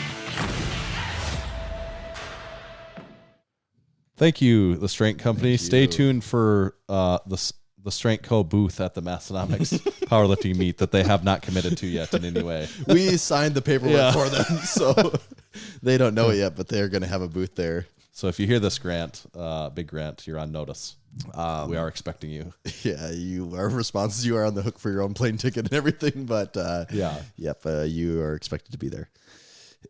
Thank you, the Strength Company. Stay tuned for the Strength Co. booth at the Massenomics Powerlifting meet that they have not committed to yet in any way. We signed the paperwork for them, so they don't know it yet, but they're going to have a booth there. So if you hear this, Grant, big Grant, you're on notice. We are expecting you. Yeah, you are responses. You are on the hook for your own plane ticket and everything, but you are expected to be there.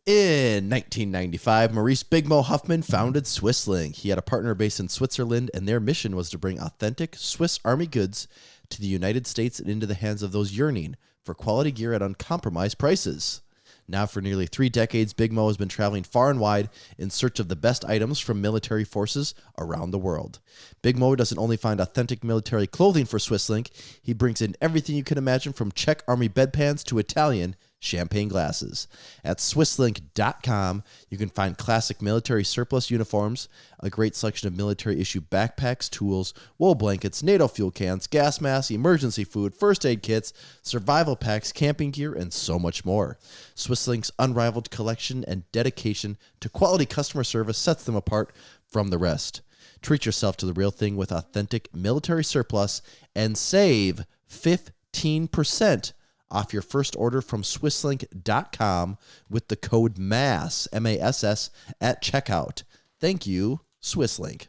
In 1995, Maurice Big Mo Huffman founded Swissling. He had a partner based in Switzerland, and their mission was to bring authentic Swiss Army goods to the United States and into the hands of those yearning for quality gear at uncompromised prices. Now, for nearly 3 decades, Big Mo has been traveling far and wide in search of the best items from military forces around the world. Big Mo doesn't only find authentic military clothing for Swisslink, he brings in everything you can imagine from Czech Army bedpans to Italian champagne glasses. At swisslink.com, you can find classic military surplus uniforms, a great selection of military issue backpacks, tools, wool blankets, NATO fuel cans, gas masks, emergency food, first aid kits, survival packs, camping gear, and so much more. Swisslink's unrivaled collection and dedication to quality customer service sets them apart from the rest. Treat yourself to the real thing with authentic military surplus and save 15% off your first order from swisslink.com with the code MASS, M-A-S-S, at checkout. Thank you, Swisslink.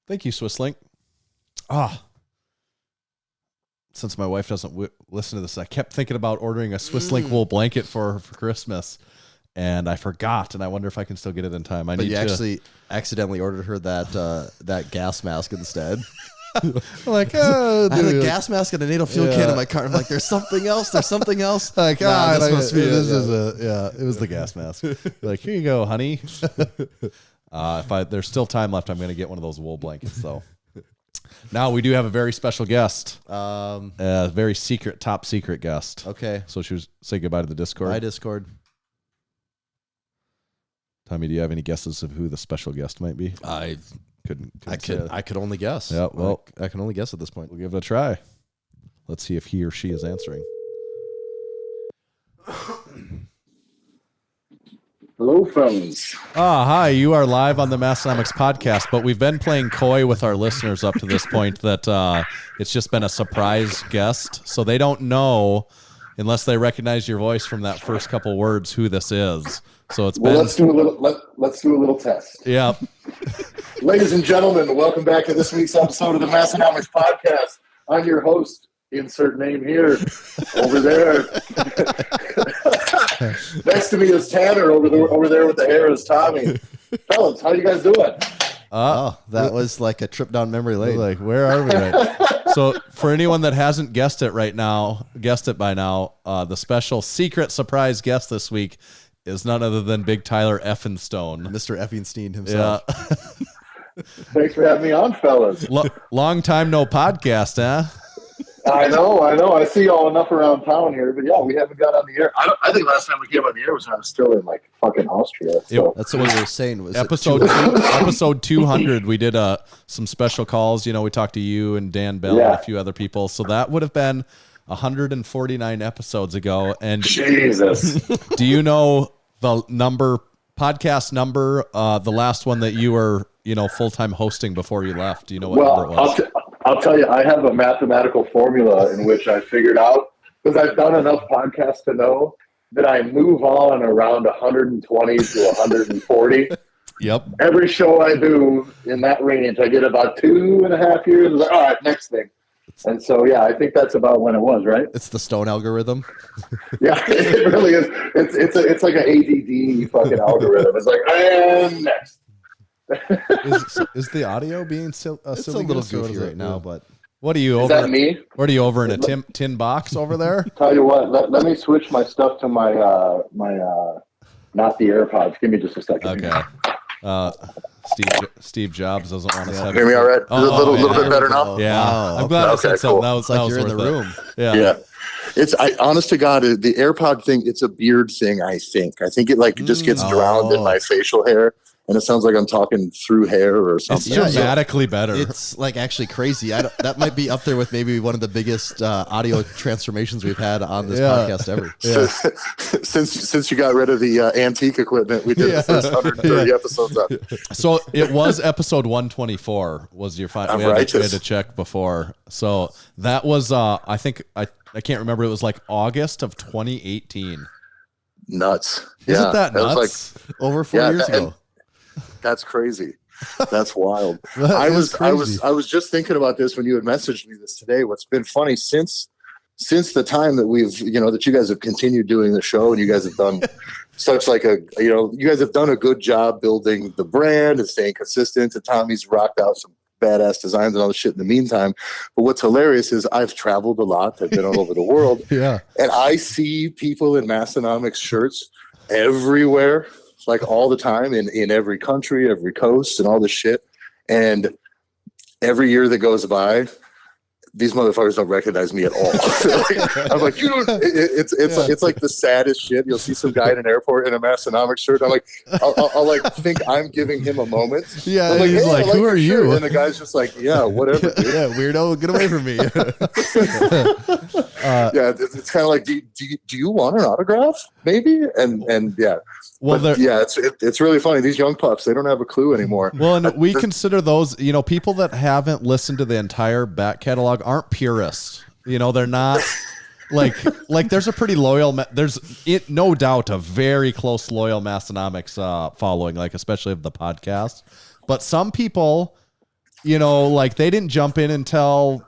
Thank you, Swisslink. Since my wife doesn't listen to this, I kept thinking about ordering a Swisslink wool blanket for her for Christmas, and I forgot, and I wonder if I can still get it in time. But you actually accidentally ordered her that gas mask instead. like, I had a gas mask and a NATO fuel can in my car. I'm like, there's something else. There's something else. Like, this must be it was the gas mask. Like, here you go, honey. If there's still time left, I'm going to get one of those wool blankets, though. Now we do have a very special guest, a very top secret guest. Okay. So she was say goodbye to the Discord. Bye, Discord. Tommy, do you have any guesses of who the special guest might be? I say. could only guess. Yeah, well, I can only guess at this point. We'll give it a try. Let's see if he or she is answering. Hello, fellas. Hi. You are live on the Massenomics podcast, but we've been playing coy with our listeners up to this point that it's just been a surprise guest, so they don't know unless they recognize your voice from that first couple words who this is. So it's been. Let's do a little test. Yeah. Ladies and gentlemen, welcome back to this week's episode of the Massenomics podcast. I'm your host. Insert name here. Over there. Next to me is Tanner. Over there with the hair is Tommy. Fellas, how you guys doing? That was like a trip down memory lane. Like, where are we right? So for anyone that hasn't guessed it by now, the special secret surprise guest this week is none other than Big Tyler Effenstone. Mr. Effenstein himself. Yeah. Thanks for having me on, fellas. Long time no podcast, huh? I know. I see y'all enough around town here, but yeah, we haven't got on the air. I think last time we came on the air was when I was still in like fucking Austria. So. That's what we were saying. Was episode 200? We did some special calls. You know, we talked to you and Dan Bell and a few other people. So that would have been 149 episodes ago. And Jesus, do you know the podcast number? The last one that you were, full-time hosting before you left. Do you know what number it was? I'll tell you, I have a mathematical formula in which I figured out, because I've done enough podcasts to know that I move on around 120 to 140. Yep. Every show I do in that range, I get about 2.5 years. Like, all right, next thing. And so, yeah, I think that's about when it was, right? It's the Stone algorithm. Yeah, it really is. It's like an ADD fucking algorithm. It's like, and next. Is the audio being It's a little goofy right now, but what are you is over? That me? What are you over in a tin box over there? Tell you what, let me switch my stuff to my not the AirPods. Give me just a second. Okay. Steve Jobs doesn't want us having. Hear me all right? A little bit better now. Yeah, wow. I'm glad I said something. Cool. That was like you're in the room. Yeah. It's honest to God, the AirPod thing. It's a beard thing. I think it just gets drowned in my facial hair. And it sounds like I'm talking through hair or something. It's dramatically better. It's like actually crazy. That might be up there with maybe one of the biggest audio transformations we've had on this podcast ever. Yeah. Since you got rid of the antique equipment, we did the first 130 episodes on. So it was episode 124 was your final. We had to check before. So that was I think I can't remember. It was like August of 2018. Nuts. Isn't that nuts? Was like, over 4 years ago. That's crazy. That's wild. I was just thinking about this when you had messaged me this today. What's been funny since the time that we've, that you guys have continued doing the show, and you guys have done such like you guys have done a good job building the brand and staying consistent. And Tommy's rocked out some badass designs and all the shit in the meantime. But what's hilarious is I've traveled a lot. I've been all over the world. Yeah. And I see people in Massenomics shirts everywhere. Like all the time in every country, every coast, and all this shit. And every year that goes by, these motherfuckers don't recognize me at all. I'm like, you don't. It's like the saddest shit. You'll see some guy in an airport in a Massenomics shirt. I'm like, I'll like think I'm giving him a moment. Yeah, I'm like, he's hey, like, who are you? And the guy's just like, yeah, whatever. Dude. Yeah, weirdo, get away from me. Yeah, it's kind of like, do you want an autograph? Maybe, and yeah. Well, yeah, it's really funny. These young pups, they don't have a clue anymore. Well, and we consider those, people that haven't listened to the entire back catalog aren't purists. They're not like there's a pretty loyal, no doubt a very close loyal Massenomics following, like especially of the podcast. But some people, like they didn't jump in until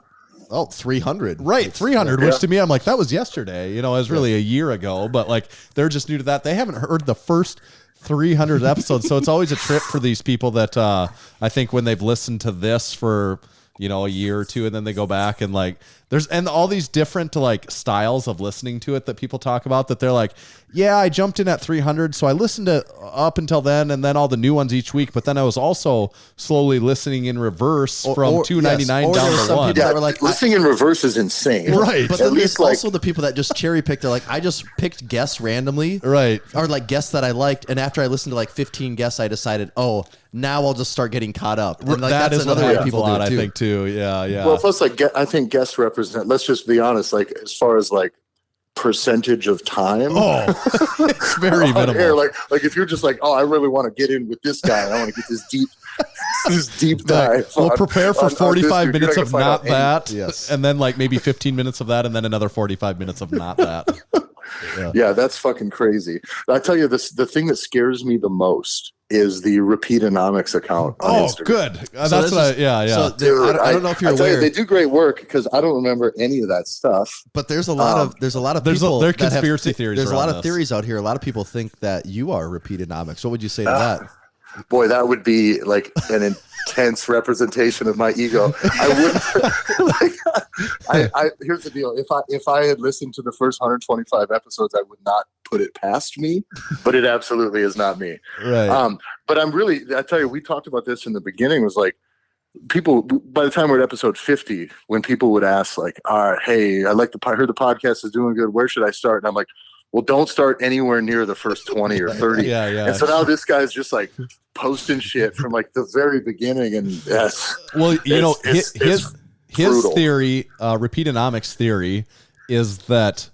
300. Right, 300, which to me, I'm like, that was yesterday. It was really a year ago, but like they're just new to that. They haven't heard the first 300 episodes, so it's always a trip for these people that I think when they've listened to this for a year or two, and then they go back and like there's all these different like styles of listening to it that people talk about, that they're like, yeah, I jumped in at 300, so I listened to up until then, and then all the new ones each week, but then I was also slowly listening in reverse from 299 down to 1. Yeah, were like, listening in reverse is insane, right? But then there's also the people that just cherry picked. They're like, I just picked guests randomly, right? Or like guests that I liked, and after I listened to like 15 guests, I decided, now I'll just start getting caught up. And like, that's another way people do it too. I think too. Yeah. Well, plus like I think guests represent. Let's just be honest. Like as far as like percentage of time, it's very minimal. Air, like if you're just like, I really want to get in with this guy. I want to get this deep dive. We'll prepare for 45 minutes of not that, yes, and then like maybe 15 minutes of that, and then another 45 minutes of not that. Yeah, that's fucking crazy. I tell you, the thing that scares me the most is the Repeatonomics account on Instagram. Good. That's what So dude, I don't know if you're aware. They do great work because I don't remember any of that stuff. But there's a lot of people. There are conspiracy theories. There's a lot of this. theories out here. A lot of people think that you are Repeatonomics. What would you say to that? Boy, that would be like an intense representation of my ego. I wouldn't. Here's the deal: if I had listened to the first 125 episodes, I would not put it past me. But it absolutely is not me. Right. But I tell you, we talked about this in the beginning. Was like people. By the time we're at episode 50, when people would ask like, "Hey, I heard the podcast is doing good. Where should I start?" And I'm like, well, don't start anywhere near the first 20 or 30. Yeah. And so now this guy's just like posting shit from like the very beginning. And his theory, Repeatonomics theory, is that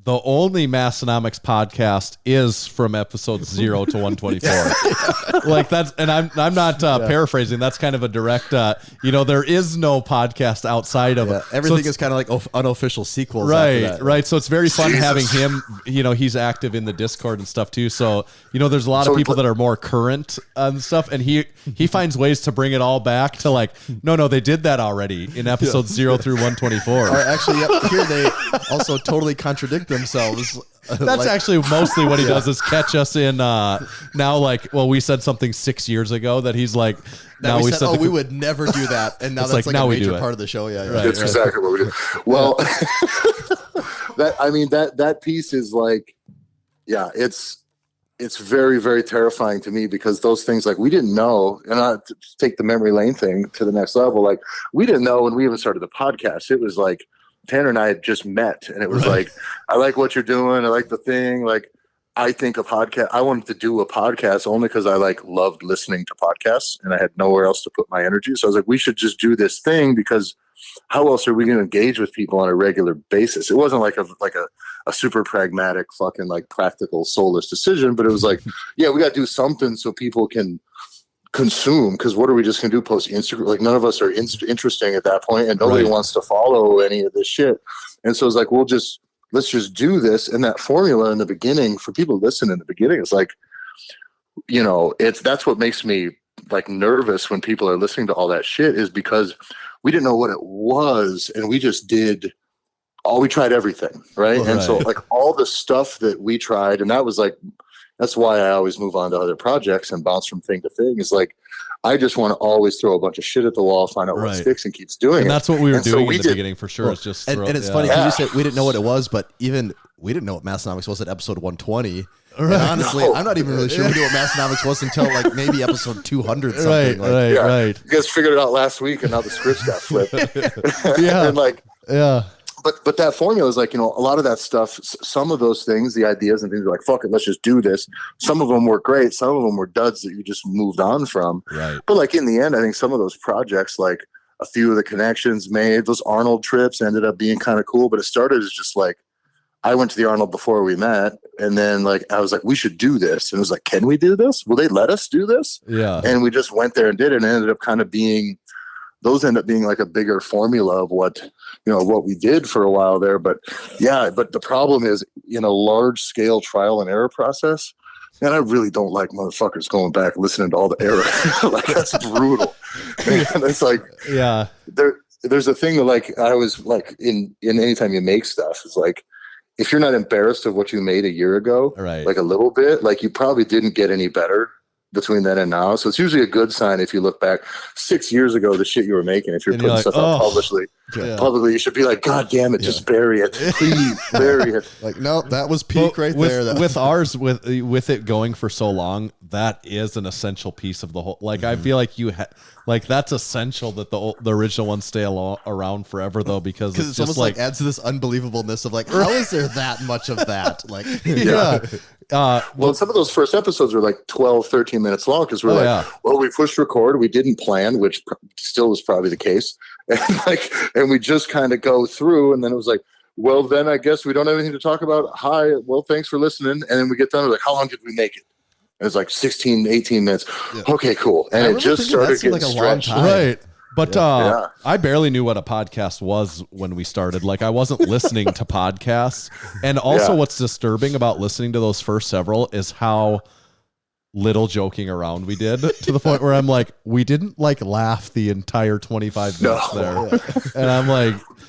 the only Massenomics podcast is from episode 0 to 124. Like that's, and I'm not paraphrasing. That's kind of a direct, there is no podcast outside of it. Everything is kind of like unofficial sequels. Right. So it's very fun having him, he's active in the Discord and stuff too. So, there's a lot of people that are more current and stuff. And he finds ways to bring it all back to like, no, they did that already in episode 0 through 124. Actually, here they also totally contradict themselves. That's actually mostly what he does is catch us in now like, well, we said something 6 years ago that he's like, now we said we would never do that, and now that's like a major part of the show. Yeah, that's exactly what we do. Well, that piece is like, it's very, very terrifying to me because those things like we didn't know, and I take the memory lane thing to the next level. Like we didn't know when we even started the podcast. It was like Tanner and I had just met, and it was like, I like what you're doing. I like the thing. Like, I think a podcast, I wanted to do a podcast only because I like loved listening to podcasts and I had nowhere else to put my energy. So I was like, we should just do this thing because how else are we going to engage with people on a regular basis? It wasn't like a super pragmatic fucking like practical soulless decision, but it was like, yeah, we got to do something so people can consume, because what are we just gonna do, post Instagram? Like none of us are interesting at that point, and nobody wants to follow any of this shit. And so it's like, let's just do this. And that formula in the beginning for people to listen in the beginning is like, that's what makes me like nervous when people are listening to all that shit, is because we didn't know what it was, and we just we tried everything, right? And so like all the stuff that we tried, and that was like, that's why I always move on to other projects and bounce from thing to thing. Is like, I just want to always throw a bunch of shit at the wall, find out what sticks, and keeps doing it. And that's what we were doing in the beginning for sure. It's just and it's funny because you said we didn't know what it was, but even we didn't know what Massenomics was at episode 120. And honestly, I'm not even really sure we knew what Massenomics was until like maybe episode 200 something. Right. You guys figured it out last week, and now the scripts got flipped. And But that formula is like, a lot of that stuff, some of those things, the ideas and things are like, fuck it, let's just do this. Some of them were great. Some of them were duds that you just moved on from. Right. But like in the end, I think some of those projects, like a few of the connections made, those Arnold trips ended up being kind of cool. But it started as just like, I went to the Arnold before we met. And then like, I was like, we should do this. And it was like, can we do this? Will they let us do this? Yeah. And we just went there and did it. And it ended up kind of being, those end up being like a bigger formula of what we did for a while there. But the problem is in a large scale trial and error process. And I really don't like motherfuckers going back listening to all the error. Like that's brutal. And it's like, there's a thing that like, I was like in anytime you make stuff, it's like, if you're not embarrassed of what you made a year ago, right, like a little bit, like you probably didn't get any better between then and now. So it's usually a good sign if you look back 6 years ago, the shit you were making, if you're putting stuff out publicly, you should be like, God damn it, just bury it. Please bury it. Like, no, that was peak there. With ours, with it going for so long, that is an essential piece of the whole, like, I feel like like that's essential that the original ones stay around forever though, because it's just almost like adds to this unbelievableness of like, how is there that much of that? Like, well, some of those first episodes were like 12, 13 minutes long because we're well, we pushed record. We didn't plan, which still was probably the case. And we just kind of go through. And then it was like, well, then I guess we don't have anything to talk about. Hi, well, thanks for listening. And then we get done. We're like, how long did we make it? And it's like 16, 18 minutes. Yeah. Okay, cool. And it just started getting stretched. Right. But I barely knew what a podcast was when we started. Like I wasn't listening to podcasts. And also what's disturbing about listening to those first several is how little joking around we did, to the point where I'm like, we didn't like laugh the entire 25 minutes there. And I'm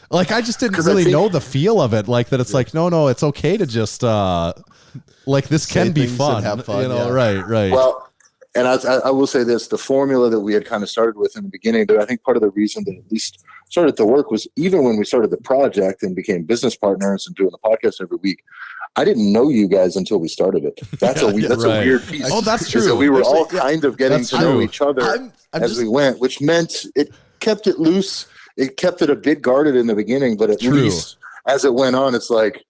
like, I just didn't really know the feel of it. Like that it's like, no, it's okay to just like this can be fun. Have fun, Right. Well, and I will say this, the formula that we had kind of started with in the beginning, but I think part of the reason that at least started to work was even when we started the project and became business partners and doing the podcast every week, I didn't know you guys until we started it. That's a weird piece. Oh, that's true. So we were all kind of getting to know each other as we went, which meant it kept it loose. It kept it a bit guarded in the beginning, but at least as it went on, it's like,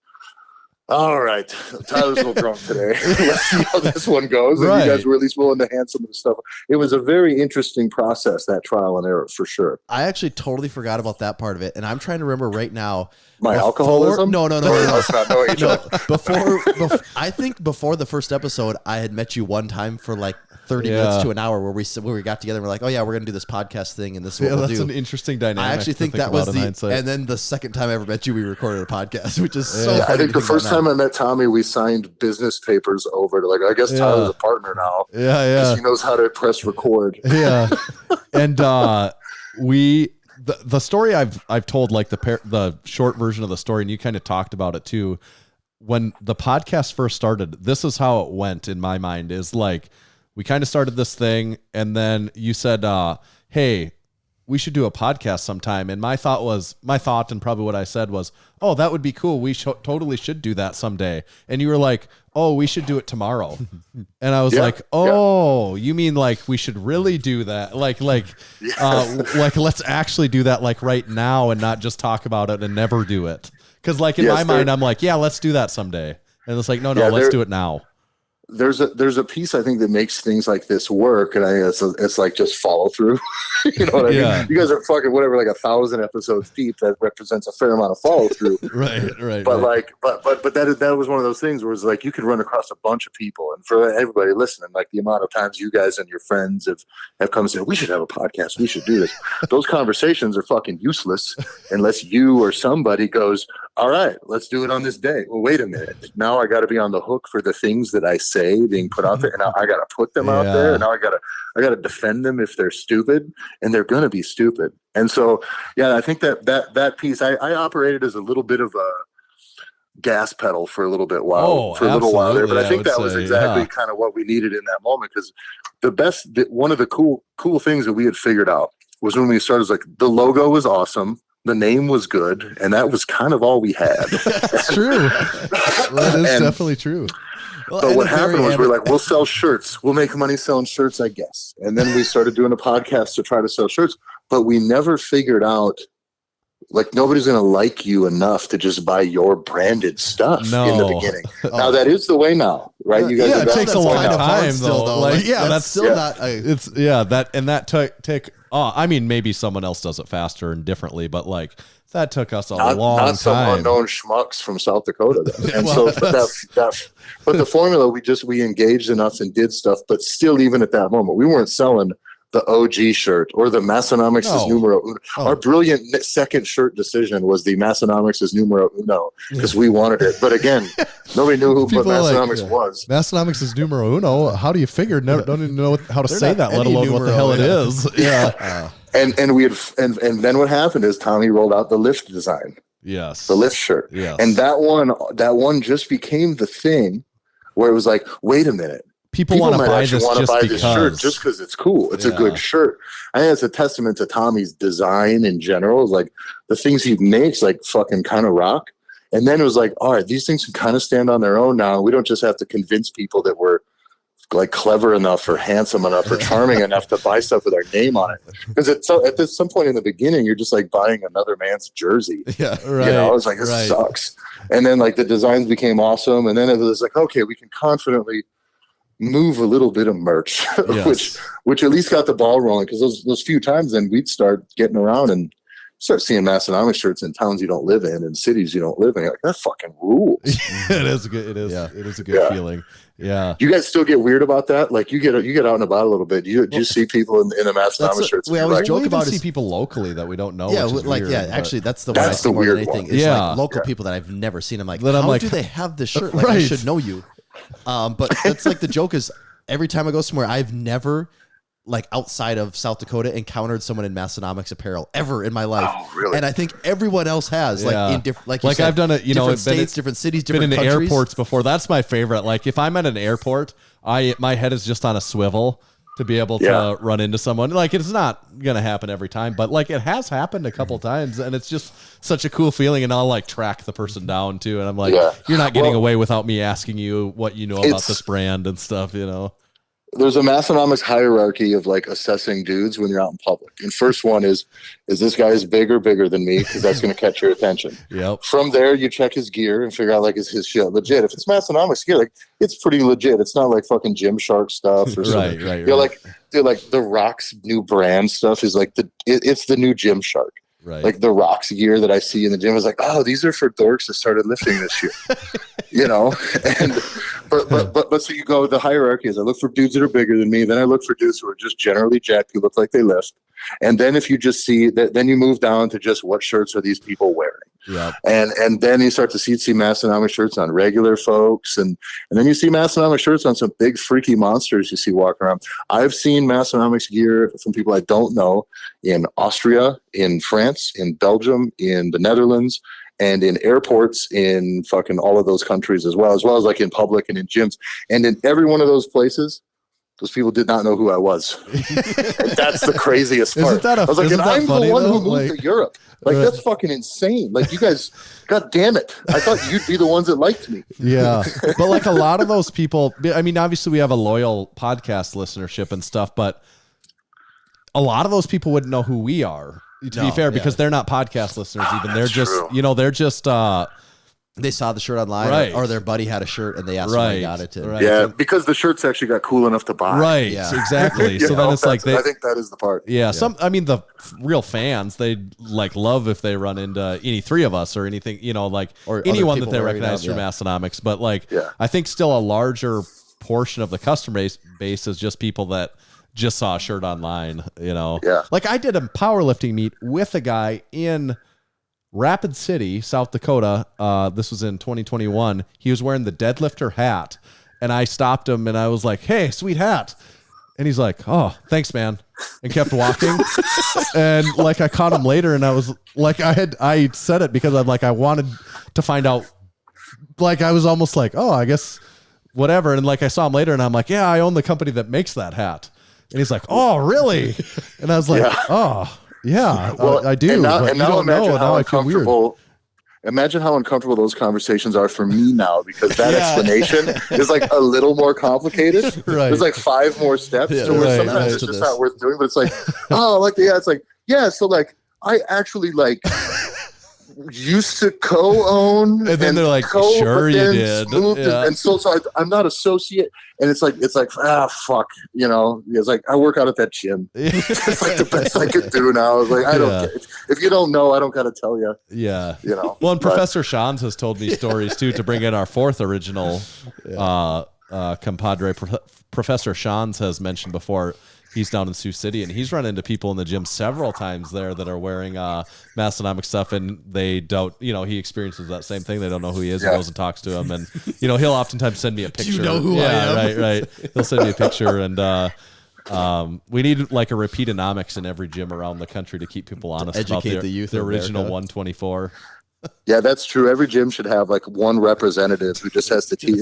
all right, Tyler's a little drunk today. Let's see how this one goes. And you guys were at least willing to hand some of the stuff. It was a very interesting process, that trial and error, for sure. I actually totally forgot about that part of it. And I'm trying to remember right now. My alcoholism? No. Let's not know each other. Before, I think before the first episode, I had met you one time for like 30 minutes to an hour where we got together and we're like, oh yeah, we're going to do this podcast thing and this is what we'll do. That's an interesting dynamic. I actually think that was and then the second time I ever met you, we recorded a podcast, which is so funny. I think the first time I met Tommy, we signed business papers over to, like, I guess Tyler's a partner now. Because he knows how to press record. And the story I've told, like the short version of the story, and you kind of talked about it too. When the podcast first started, this is how it went in my mind, is like, we kind of started this thing and then you said, hey, we should do a podcast sometime. And my thought and probably what I said was, oh, that would be cool. We totally should do that someday. And you were like, oh, we should do it tomorrow. And I was like, oh, you mean like we should really do that? Like let's actually do that like right now and not just talk about it and never do it. Cause like in my mind, I'm like, yeah, let's do that someday. And it's like, no, let's do it now. There's a piece I think that makes things like this work, and I think it's like just follow through. You know what I mean? You guys are fucking whatever, like 1,000 episodes deep. That represents a fair amount of follow through. Right. But that was one of those things where it's like you could run across a bunch of people, and for everybody listening, like the amount of times you guys and your friends have come and said, we should have a podcast, we should do this. Those conversations are fucking useless unless you or somebody goes, all right, let's do it on this day. Well, wait a minute. Now I got to be on the hook for the things that I say being put out there, and now I got to put them out there, and now I got to defend them if they're stupid, and they're going to be stupid. And so, I think that piece, I operated as a little bit of a gas pedal for a little bit while there, but I think that was exactly kind of what we needed in that moment, because one of the cool things that we had figured out was when we started, like, the logo was awesome. the name was good, and that was kind of all we had. That's true. That is definitely true. Well, but what happened was we're like, we'll sell shirts. We'll make money selling shirts, I guess. And then we started doing a podcast to try to sell shirts, but we never figured out, like, nobody's going to like you enough to just buy your branded stuff in the beginning. Now that is the way now, right? You guys, it takes a long time though. Like, that's still not. I mean, maybe someone else does it faster and differently, but like that took us a long time. Not some unknown schmucks from South Dakota. And but the formula, we engaged enough and did stuff, but still, even at that moment, we weren't selling the OG shirt or the Massenomics is numero uno. Our brilliant second shirt decision was the Massenomics is numero uno because we wanted it. But again, nobody knew what Massenomics was. Massenomics is numero uno. How do you figure? Don't even know how to say that, let alone what the hell it is. Yeah. And then what happened is Tommy rolled out the lift design. Yes. The lift shirt. Yes. And that one just became the thing where it was like, wait a minute. People want to buy this shirt just because it's cool. It's a good shirt. I think it's a testament to Tommy's design in general. It's like the things he makes, like fucking kind of rock. And then it was like, all right, these things can kind of stand on their own now. We don't just have to convince people that we're like clever enough or handsome enough or charming enough to buy stuff with our name on it. Because at some point in the beginning, you're just like buying another man's jersey. Yeah, right. You know, it's like, this sucks. And then like the designs became awesome. And then it was like, okay, we can confidently move a little bit of merch, which at least got the ball rolling, because those few times then we'd start getting around and start seeing Massenomics shirts in towns you don't live in and cities you don't live in. You're like, that fucking rules. It is good. It is. Yeah. It is a good feeling. Yeah. Do you guys still get weird about that? Like you get out and about a little bit. Do you see people in the Massenomics shirts? We always joke about see people locally that we don't know. Yeah, weird, actually, that's the one I see more than anything. It's like local people that I've never seen. I'm like, how do they have this shirt? Like, I should know you. But that's like the joke is, every time I go somewhere, I've never, like outside of South Dakota, encountered someone in Massenomics apparel ever in my life. Oh, really? And I think everyone else has, like in different, like I've done it, different states, different cities, different countries. Been in airports before. That's my favorite. Like if I'm at an airport, my head is just on a swivel to be able to run into someone. Like it's not gonna happen every time, but like it has happened a couple times, and it's just such a cool feeling. And I'll like track the person down too, and I'm like, you're not getting away without me asking you what you know about this brand and stuff, you know. There's a Massenomics hierarchy of like assessing dudes when you're out in public. And first one is this guy is bigger than me? Because that's going to catch your attention. Yep. From there, you check his gear and figure out like, is his shit legit? If it's Massenomics gear, like it's pretty legit. It's not like fucking Gymshark stuff or something. Right. You're like, dude, like the Rock's new brand stuff is like it's the new Gymshark. Right. Like the Rocks gear that I see in the gym is like, oh, these are for dorks that started lifting this year, you know. And but so you go, the hierarchy is I look for dudes that are bigger than me, then I look for dudes who are just generally jacked who look like they lift, and then if you just see that, then you move down to just what shirts are these people wearing. Yeah. And then you start to see Massenomics shirts on regular folks, and then you see Massenomics shirts on some big freaky monsters you see walking around. I've seen Massenomics gear from people I don't know in Austria, in France, in Belgium, in the Netherlands, and in airports in fucking all of those countries as well as like in public and in gyms. And in every one of those places, those people did not know who I was. And that's the craziest part. I was like, and I'm the one who moved to Europe. Like, that's fucking insane. Like, you guys, God damn it. I thought you'd be the ones that liked me. Yeah. But like a lot of those people, I mean, obviously we have a loyal podcast listenership and stuff, but a lot of those people wouldn't know who we are, to be fair, because they're not podcast listeners even. They're just, they're just, they saw the shirt online, or their buddy had a shirt and they asked where they got it. Yeah, because the shirts actually got cool enough to buy. Right, exactly. So then it's like I think that is the part. Yeah, I mean, the real fans, they like love if they run into any three of us or anything, like or anyone that they recognize through Massenomics. But like, I think still a larger portion of the customer base is just people that just saw a shirt online. Yeah. Like I did a powerlifting meet with a guy in Rapid City, South Dakota. This was in 2021. He was wearing the deadlifter hat, and I stopped him and I was like, "Hey, sweet hat." And he's like, "Oh, thanks, man," and kept walking. And like I caught him later, and I was like, I said it because I'm like, I wanted to find out. Like I was almost like, "Oh, I guess whatever." And like I saw him later, and I'm like, "Yeah, I own the company that makes that hat." And he's like, "Oh, really?" And I was like, "Oh." Yeah, Well, I do. And now, but and you now don't imagine know. how Now I feel weird. uncomfortable. Imagine how uncomfortable those conversations are for me now, because that explanation is like a little more complicated. Right. There's like 5 more steps to where sometimes it's just not worth doing. But it's like, it's like, so like I actually like used to co-own, and then they're like, sure you did, and so I'm not associate, and it's like fuck, it's like I work out at that gym. It's like the best I could do now. It's like I don't care. If you don't know, I don't gotta tell you. Well, and Professor Shans has told me stories too, to bring in our 4th original compadre. Professor Shans has mentioned before, he's down in Sioux City, and he's run into people in the gym several times there that are wearing Massenomics stuff, and they don't, he experiences that same thing. They don't know who he is. He goes and talks to him, and he'll oftentimes send me a picture. Do you know who I am? Right. He'll send me a picture, and we need like a repeatonomics in every gym around the country to keep people honest about the youth the of original America. 124. Yeah, that's true. Every gym should have like one representative who just has to teach.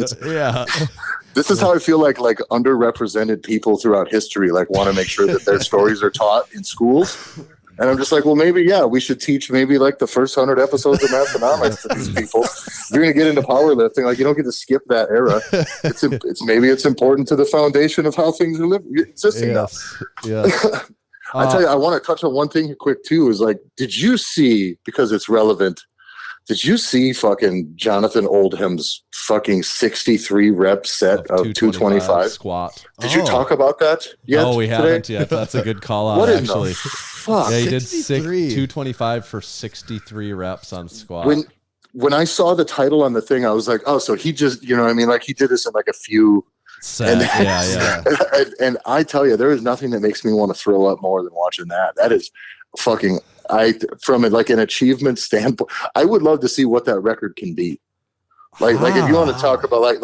This is how I feel like underrepresented people throughout history want to make sure that their stories are taught in schools. And I'm just like, well, maybe, we should teach maybe like the first 100 episodes of Massenomics to these people. You're going to get into powerlifting. Like, you don't get to skip that era. It's important to the foundation of how things are existing now. Yeah. I tell you, I want to touch on one thing quick too, is like, did you see, because it's relevant, did you see fucking Jonathan Oldham's fucking 63 rep set of 225 squat? Did you talk about that yet? No, we haven't yet. That's a good call out, what actually. In the fuck? Yeah, he did 225 for 63 reps on squat. When I saw the title on the thing, I was like, oh, so he just, like he did this in like a few set. And I tell you, there is nothing that makes me want to throw up more than watching that. That is fucking, from like an achievement standpoint, I would love to see what that record can be. Like if you want to talk about who's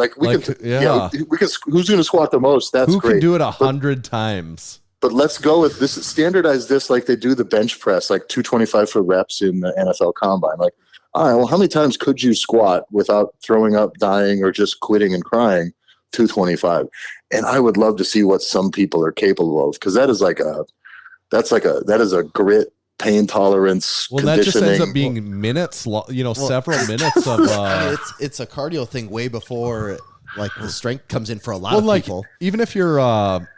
going to squat the most? That's who great. Can do it 100 times? But let's go with this. Standardize this like they do the bench press, like 225 for reps in the NFL Combine. Like, all right, well, how many times could you squat without throwing up, dying, or just quitting and crying? 225. And I would love to see what some people are capable of, because that is a grit, pain tolerance, well, conditioning. That just ends up being minutes, several minutes of. It's a cardio thing way before like the strength comes in for a lot of people. Even if you're a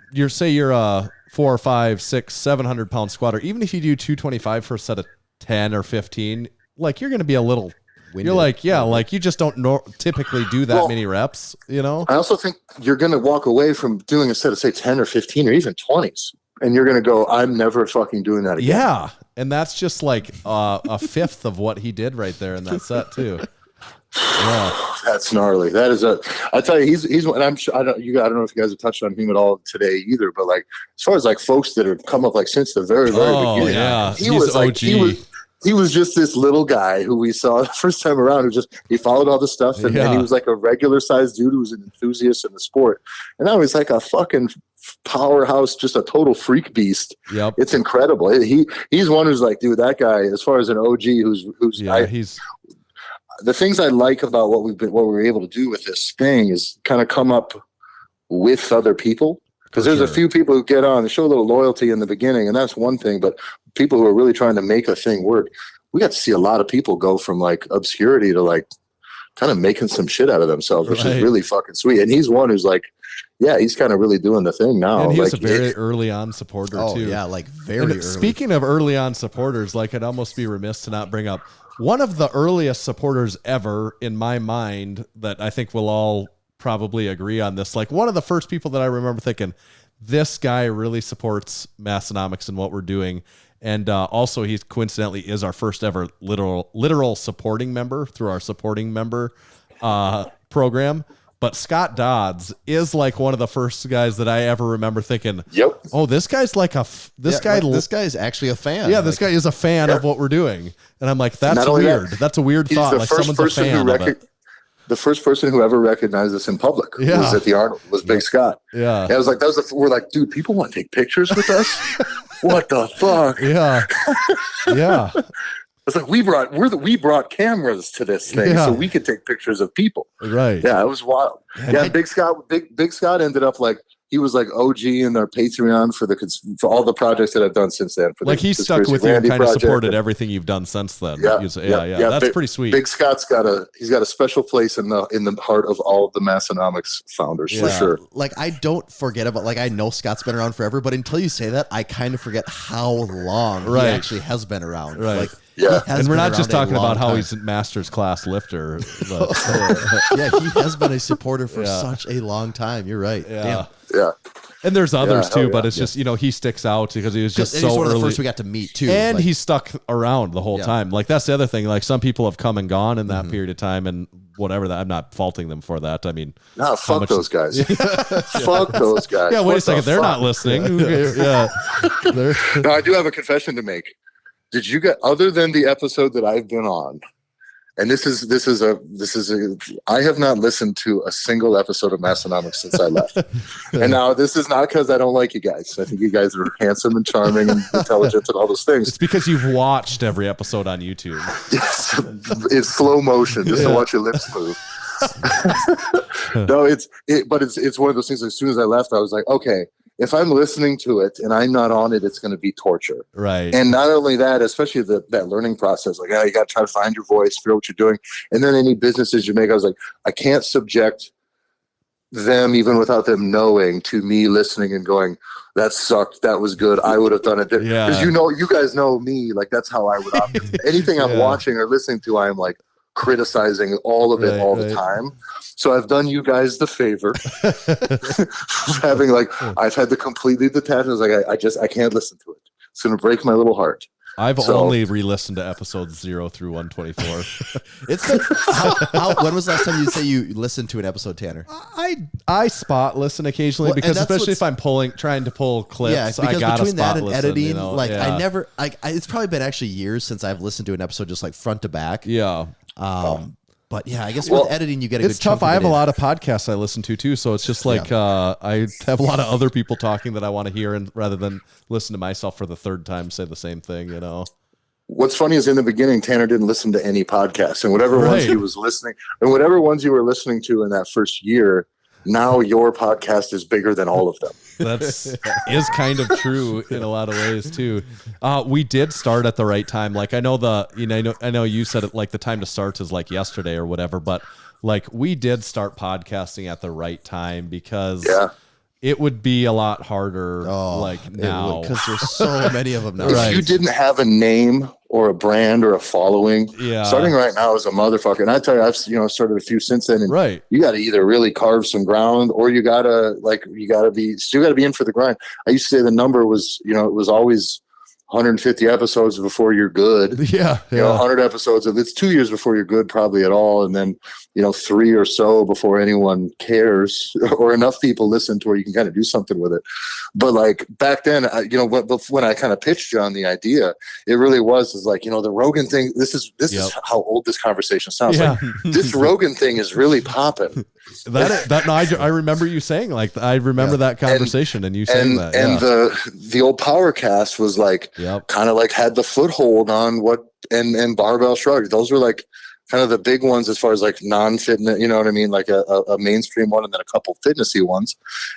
4 or 5, 6, 700 pound squatter, even if you do 225 for a set of 10 or 15, like you're going to be a little. Winded. You're like, like you just don't typically do that many reps, I also think you're going to walk away from doing a set of, say, 10 or 15 or even 20s, and you're going to go, I'm never fucking doing that again. Yeah, and that's just like a fifth of what he did right there in that set, too. Yeah. That's gnarly. That is I tell you, he's, and I'm sure, I don't know if you guys have touched on him at all today either, but like, as far as like folks that have come up like since the very, very beginning, he was like, OG. He was just this little guy who we saw the first time around, he followed all the stuff, and he was like a regular sized dude who was an enthusiast in the sport. And now he's like a fucking powerhouse, just a total freak beast. Yep. It's incredible. He's one who's like, dude, that guy, as far as an OG he's the things I like about what we were able to do with this thing is kind of come up with other people. Because there's a few people who get on and show a little loyalty in the beginning, and that's one thing. But people who are really trying to make a thing work, we got to see a lot of people go from like obscurity to like kind of making some shit out of themselves, which is really fucking sweet. And he's one who's like, he's kind of really doing the thing now. And he's a very early on supporter too. Oh yeah, like very early. Speaking of early on supporters, like I'd almost be remiss to not bring up one of the earliest supporters ever in my mind that I think we'll all probably agree on this. Like one of the first people that I remember thinking, this guy really supports Massenomics and what we're doing. And also he coincidentally is our first ever literal supporting member through our supporting member program. But Scott Dodds is like one of the first guys that I ever remember thinking, oh, this guy's like this guy is actually a fan. Yeah, this guy is a fan of what we're doing. And I'm like, that's weird. That's a weird thought. Like someone's a fan of it. The first person who ever recognized us in public was at the Arnold, was Big Scott. Yeah. And I was like, we're like, dude, people want to take pictures with us? What the fuck? Yeah. Yeah. It's like we brought cameras to this thing so we could take pictures of people. Right. Yeah, it was wild. Yeah, Big Scott ended up like he was like OG in our Patreon for all the projects that I've done since then. For like the he stuck with you and kind of supported everything you've done since then. Yeah, That's pretty sweet. Big Scott's got a special place in the heart of all of the Massenomics founders for sure. Like I don't forget about, like I know Scott's been around forever, but until you say that, I kind of forget how long he actually has been around. Right. Like, and we're not just talking about how he's a master's class lifter. But, yeah, he has been a supporter for such a long time. You're right. Yeah. Yeah. And there's others too, but it's just, he sticks out because he was just so he's one early. of the first we got to meet too. And he stuck around the whole time. Like that's the other thing. Like some people have come and gone in that period of time and whatever that I'm not faulting them for that. I mean, no, fuck those guys. Fuck those guys. Yeah, wait a second. They're not listening. Yeah. No, I do have a confession to make. Did you get, other than the episode that I've been on, and this is a I have not listened to a single episode of Massenomics since I left. And now this is not because I don't like you guys. I think you guys are handsome and charming and intelligent and all those things. It's because you've watched every episode on YouTube. Yes, it's slow motion just to watch your lips move. No, but it's one of those things. As soon as I left, I was like, okay, if I'm listening to it and I'm not on it, it's going to be torture. Right. And not only that, especially that learning process, like, you got to try to find your voice, figure out what you're doing. And then any businesses you make, I was like, I can't subject them, even without them knowing, to me listening and going, that sucked. That was good. I would have done it different. Because you guys know me, like that's how I would operate. Anything I'm watching or listening to, I'm like criticizing all of it all the time. So I've done you guys the favor having I've had to completely detach. I was like, I can't listen to it. It's going to break my little heart. I've only re-listened to episodes 0 through 124. It's been, when was the last time you say you listened to an episode, Tanner? I spot listen occasionally because especially if I'm trying to pull clips, because I gotta between that and listen, editing, I never it's probably been actually years since I've listened to an episode just like front to back. Yeah. But yeah, I guess with editing, you get a good chunk tough. I have of it a lot of podcasts I listen to too, so it's just like I have a lot of other people talking that I want to hear, and rather than listen to myself for the third time say the same thing, What's funny is in the beginning, Tanner didn't listen to any podcasts, and whatever ones he was listening, and whatever ones you were listening to in that first year, now your podcast is bigger than all of them. That's is kind of true in a lot of ways too. We did start at the right time. Like I know I know you said it like the time to start is like yesterday or whatever, but like we did start podcasting at the right time because it would be a lot harder now because there's so many of them now. If you didn't have a name or a brand or a following, starting right now is a motherfucker. And I tell you, I've started a few since then. And you got to either really carve some ground, or you got to be in for the grind. I used to say the number was, it was always 150 episodes before you're good. 100 episodes. It's 2 years before you're good, probably at all. And then, 3 or so before anyone cares or enough people listen to where you can kind of do something with it. But like back then, when I kind of pitched you on the idea, it really was the Rogan thing. This is how old this conversation sounds like. This Rogan thing is really popping. I remember you saying I remember that conversation and you saying that. And the old Powercast was kind of had the foothold on what and Barbell Shrugged. Those were kind of the big ones as far as non-fitness, you know what I mean? Like a mainstream one and then a couple fitnessy ones.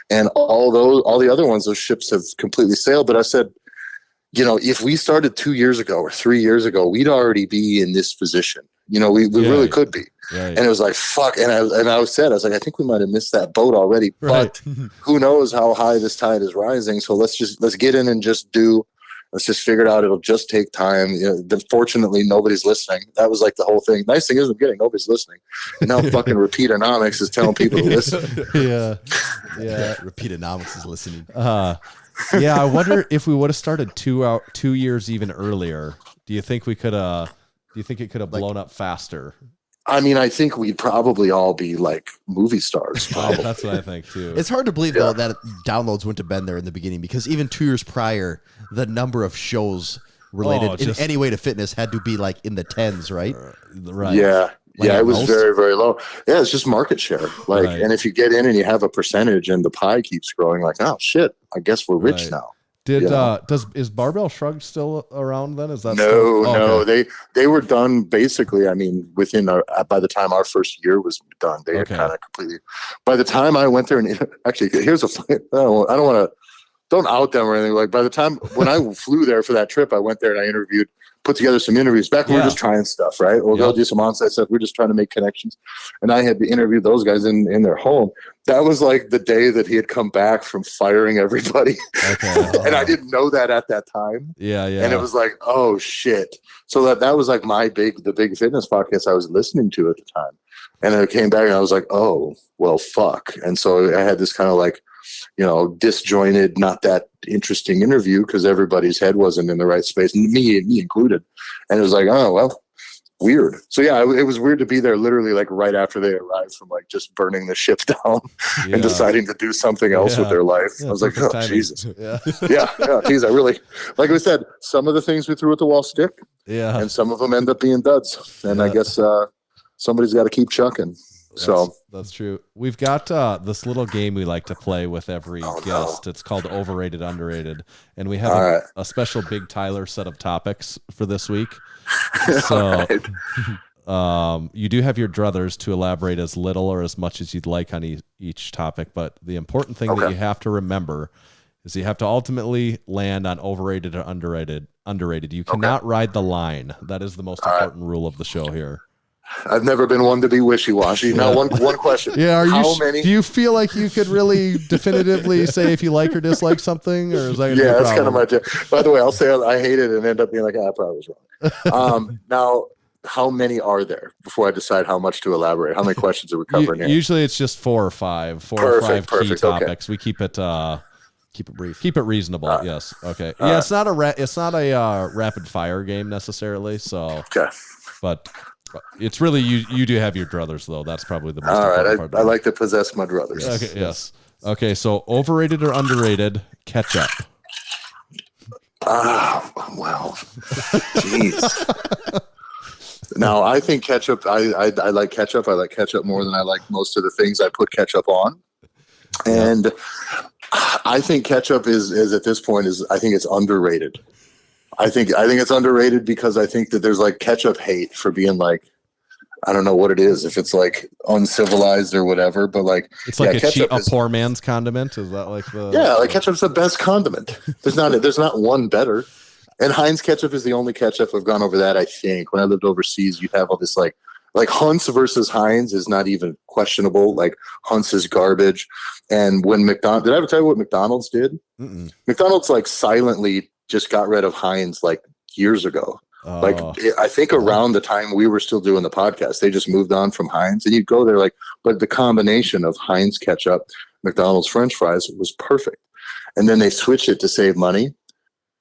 And all the other ones, those ships have completely sailed. But I said, if we started 2 years ago or 3 years ago, we'd already be in this position. We really could be. Right. And it was like, fuck. And I said, I think we might have missed that boat already, but who knows how high this tide is rising. So let's get in and let's just figure it out. It'll just take time. Fortunately, nobody's listening. That was the whole thing. Nice thing is nobody's listening. And now fucking Repeatonomics is telling people to listen. Yeah. Repeatonomics is listening. I wonder if we would have started 2 years even earlier. Do you think we could do you think it could have blown up faster? I mean, I think we'd probably all be movie stars. Probably. That's what I think too. It's hard to believe though that downloads wouldn't have been there in the beginning, because even 2 years prior, the number of shows related in any way to fitness had to be in the tens, right? Right. Yeah. It was very, very low. Yeah, it's just market share. And if you get in and you have a percentage and the pie keeps growing, oh shit, I guess we're rich now. Is Barbell Shrugged still around then? Is that no? Okay. They were done basically. I mean, within by the time our first year was done, they had kind of completely. By the time I went there, and actually, here's a funny. I don't want to. Don't out them or anything. Like by the time when I flew there for that trip, I went there and I put together some interviews. Back when we were just trying stuff, right? Or they'll do some on-site stuff. We're just trying to make connections. And I had to interview those guys in their home. That was like the day that he had come back from firing everybody. Okay. And I didn't know that at that time. Yeah. And it was like, oh shit. So that was like the big fitness podcast I was listening to at the time. And then it came back and I was like, oh, well, fuck. And so I had this kind of like, disjointed, not that interesting interview because everybody's head wasn't in the right space, me included. And it was like, oh, well, weird. So yeah, it was weird to be there literally like right after they arrived from like just burning the ship down and deciding to do something else with their life. I was like, oh, timing. Jesus. Yeah. Geez, I really, like I said, some of the things we threw at the wall stick and some of them end up being duds. And I guess somebody's got to keep chucking. That's true. We've got this little game we like to play with every guest. It's called Overrated, Underrated, and we have a special Big Tyler set of topics for this week. So, you do have your druthers to elaborate as little or as much as you'd like on each topic, but the important thing that you have to remember is you have to ultimately land on overrated or underrated. You cannot ride the line. That is the most important rule of the show here. I've never been one to be wishy-washy. Now, one question. Yeah, do you feel like you could really definitively say if you like or dislike something, or is that that's kind of my tip. By the way, I'll say I hate it and end up being like, I probably was wrong. Now, how many are there before I decide how much to elaborate? How many questions are we covering here? Usually, it's just four or five key topics. Okay. We keep it brief, keep it reasonable. Yes. Okay. It's not a rapid fire game necessarily. So but. It's really you do have your druthers though. That's probably the most important part. I like to possess my druthers. Okay, yes. Okay, so overrated or underrated ketchup? Well, jeez. Now I think ketchup. I like ketchup. I like ketchup more than I like most of the things I put ketchup on. And I think ketchup is at this point I think it's underrated. I think it's underrated because I think that there's like ketchup hate for being like, I don't know what it is, if it's like uncivilized or whatever, but like it's like a poor man's condiment. Is that like the like ketchup's the best condiment. There's not one better. And Heinz ketchup is the only ketchup. I've gone over that. I think when I lived overseas, you'd have all this like Hunt's versus Heinz is not even questionable. Like Hunt's is garbage. And when did I ever tell you what McDonald's did? Mm-mm. McDonald's like silently just got rid of Heinz like years ago. I think around the time we were still doing the podcast, they just moved on from Heinz, and you'd go there but the combination of Heinz ketchup, McDonald's French fries was perfect. And then they switched it to save money,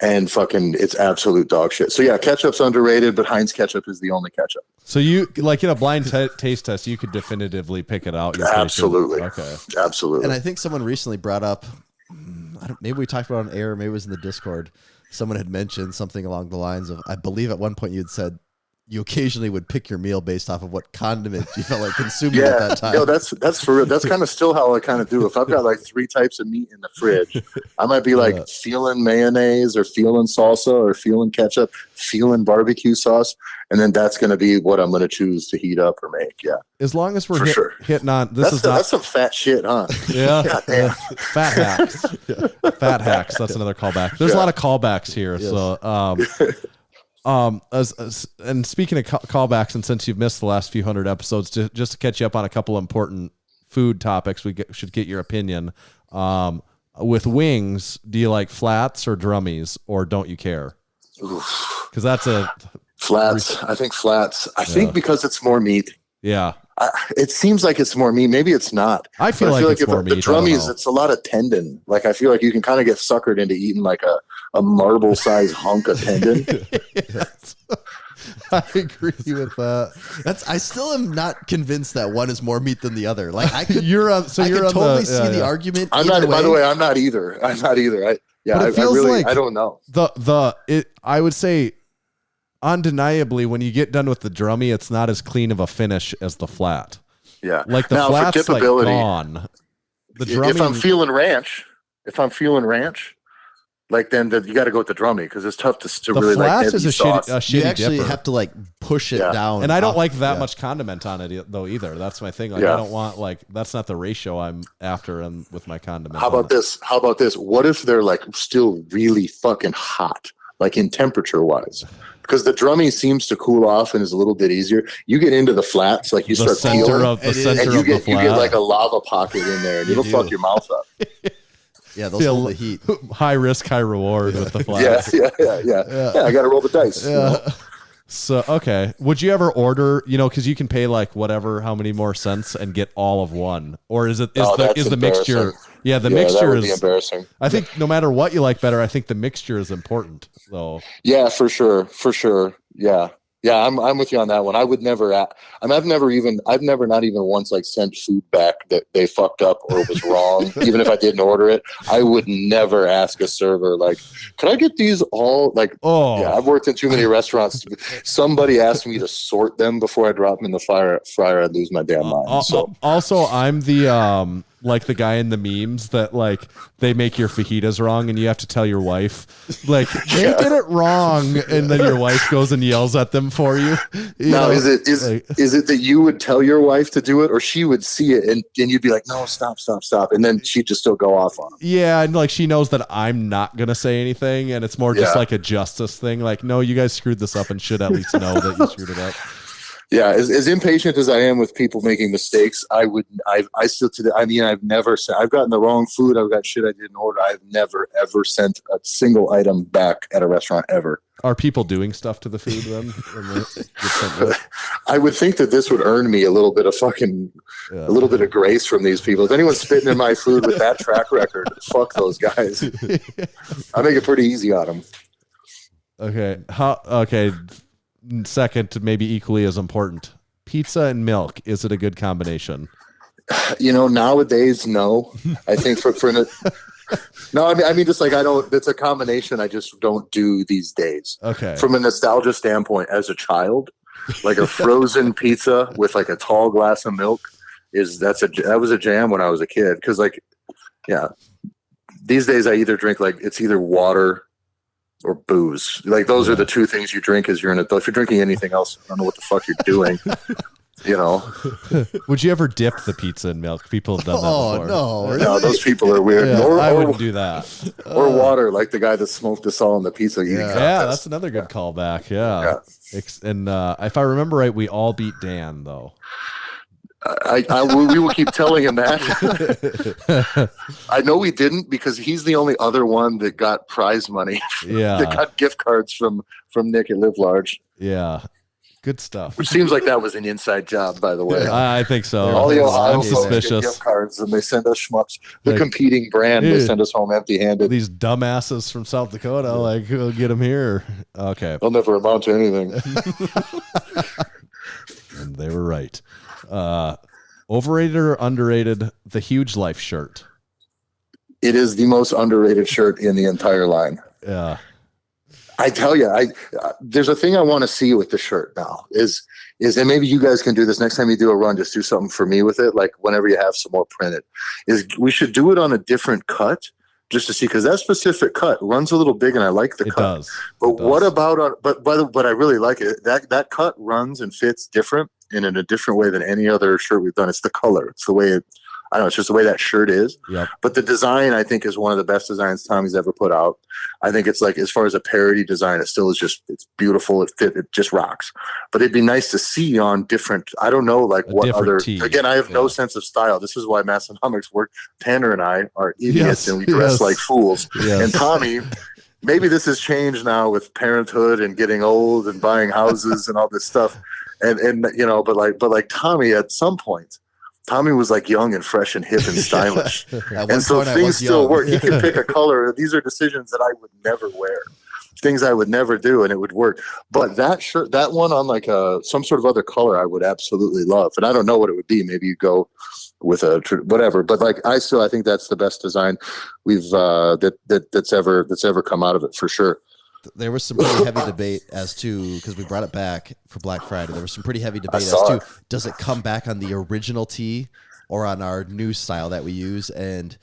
and it's absolute dog shit. So yeah, ketchup's underrated, but Heinz ketchup is the only ketchup. So you like in a blind taste test, you could definitively pick it out. Absolutely. Okay. Absolutely. And I think someone recently brought up, maybe we talked about it on air, maybe it was in the Discord. Someone had mentioned something along the lines of, I believe at one point you had said you occasionally would pick your meal based off of what condiment you felt like consuming at that time. No, that's for real. That's kind of still how I kind of do. If I've got like 3 types of meat in the fridge, I might be like feeling mayonnaise or feeling salsa or feeling ketchup, feeling barbecue sauce. And then that's going to be what I'm going to choose to heat up or make. Yeah. As long as we're hitting on that's some fat shit, huh? Yeah. Fat hacks. Fat hacks. That's another callback. There's a lot of callbacks here. Yes. So, and speaking of callbacks, and since you've missed the last few hundred episodes, just to catch you up on a couple important food topics, should get your opinion. With wings, do you like flats or drummies, or don't you care? Because that's flats. I think flats. I think because it's more meat. Yeah. It seems like it's more meat. Maybe it's not. I feel like it's more meat. The drummies, it's a lot of tendon. Like I feel like you can kind of get suckered into eating like a marble-sized hunk of tendon. Yes. I agree with that. I still am not convinced that one is more meat than the other. Like I could, I could totally see the argument. I'm not. By the way, I'm not either. I don't know. I would say, undeniably, when you get done with the drummy, it's not as clean of a finish as the flat. Yeah, like the flat's like gone. The drummy, if I'm feeling ranch, like then you got to go with the drummy because it's tough to The really like flats heavy is a sauce. shitty You actually dipper. have to like push it Yeah. down. And I don't off- like that yeah. much condiment on it though either. That's my thing. Like Yeah. I don't want like that's not the ratio I'm after and with my condiments. How about this? How about this? What if they're like still really fucking hot, like in temperature wise? Because the drummy seems to cool off and is a little bit easier. You get into the flats, like you The start center peeling, of the It is. center and you of the get flat. like a lava pocket in there, and You it'll do. fuck your mouth up. Yeah, those hold the heat. High risk, high reward with the Yeah, flats. yeah. I got to roll the dice. you know? So okay, would you ever order? Because you can pay like whatever, how many more cents, and get all of one, or is Oh, that's the mixture? embarrassing. Yeah, the that mixture would be is. embarrassing. I think no matter what you like better, I think the mixture is important. So Yeah, for sure. Yeah, I'm with you on that one. I would never. I've never not even once like sent food back that they fucked up or was wrong. Even if I didn't order it, I would never ask a server like, "Could I get these all?" Like, yeah, I've worked in too many restaurants. Somebody asked me to sort them before I drop them in the fryer. I'd lose my damn mind. So also, I'm the like the guy in the memes that like they make your fajitas wrong and you have to tell your wife like they did it wrong, and then your wife goes and yells at them for you. Now, is it that you would tell your wife to do it, or she would see it and you'd be like, "No, stop," and then she'd just still go off on them? Yeah, and like she knows that I'm not gonna say anything, and it's more just like a justice thing. Like, no, you guys screwed this up and should at least know that you screwed it up. Yeah, as impatient as I am with people making mistakes, I still today. I mean, I've never sent. I've gotten the wrong food. I've got shit I didn't order. I've never ever sent a single item back at a restaurant ever. Are people doing stuff to the food then? I would think that this would earn me a little bit of a little bit of grace from these people. If anyone's spitting in my food with that track record, fuck those guys. I make it pretty easy on them. Okay. Okay. Second, maybe equally as important, pizza and milk. Is it a good combination? Nowadays, no. I think no, I mean, just like I don't. It's a combination I just don't do these days. Okay. From a nostalgia standpoint, as a child, like a frozen pizza with like a tall glass of milk that was a jam when I was a kid. Because these days I either drink it's either water or booze. Like those are the two things you drink as you're an adult. If you're drinking anything else, I don't know what the fuck you're doing. Would you ever dip the pizza in milk? People have done that before. No, those people are weird. Yeah, I wouldn't do that. Or water, like the guy that smoked us all in the pizza eating contest. Yeah, that's another good callback. Yeah. And if I remember right, we all beat Dan though. We will keep telling him that. I know we didn't because he's the only other one that got prize money. Yeah. That got gift cards from Nick at Live Large. Yeah. Good stuff. Which seems like that was an inside job, by the way. I think so. All the Ohio I'm folks get suspicious. gift cards and they send us schmucks. The Like, competing brand, they send us home empty-handed. These dumbasses from South Dakota, like, we'll get them here. Okay. They'll never amount to anything. And they were right. Overrated or underrated, the Huge Life shirt? It is the most underrated shirt in the entire line. Yeah. I tell you, there's a thing I want to see with the shirt now is and maybe you guys can do this next time you do a run, just do something for me with it. Like whenever you have some more printed, is we should do it on a different cut just to see, because that specific cut runs a little big and I like the cut. Does. But what about but I really like it. That cut runs and fits different and in a different way than any other shirt we've done. It's the color. It's the way I don't know, it's just the way that shirt is. Yep. But the design, I think, is one of the best designs Tommy's ever put out. I think it's like, as far as a parody design, it still is it's beautiful. It just rocks. But it'd be nice to see on different, I don't know, like what other, tee. again, I have no sense of style. This is why Massenomics work. Tanner and I are idiots and we dress like fools. Yes. And Tommy, maybe this has changed now with parenthood and getting old and buying houses and all this stuff. And but like Tommy, at some point, Tommy was like young and fresh and hip and stylish. And so things still work. He could pick a color. These are decisions that I would never wear. Things I would never do, and it would work. But that shirt, that one on like some sort of other color, I would absolutely love. And I don't know what it would be. Maybe you go with whatever. But like I think that's the best design we've that's ever come out of it for sure. There was some pretty heavy debate as to, because we brought it back for Black Friday, there was some pretty heavy debate as to, does it come back on the original tee or on our new style that we use? And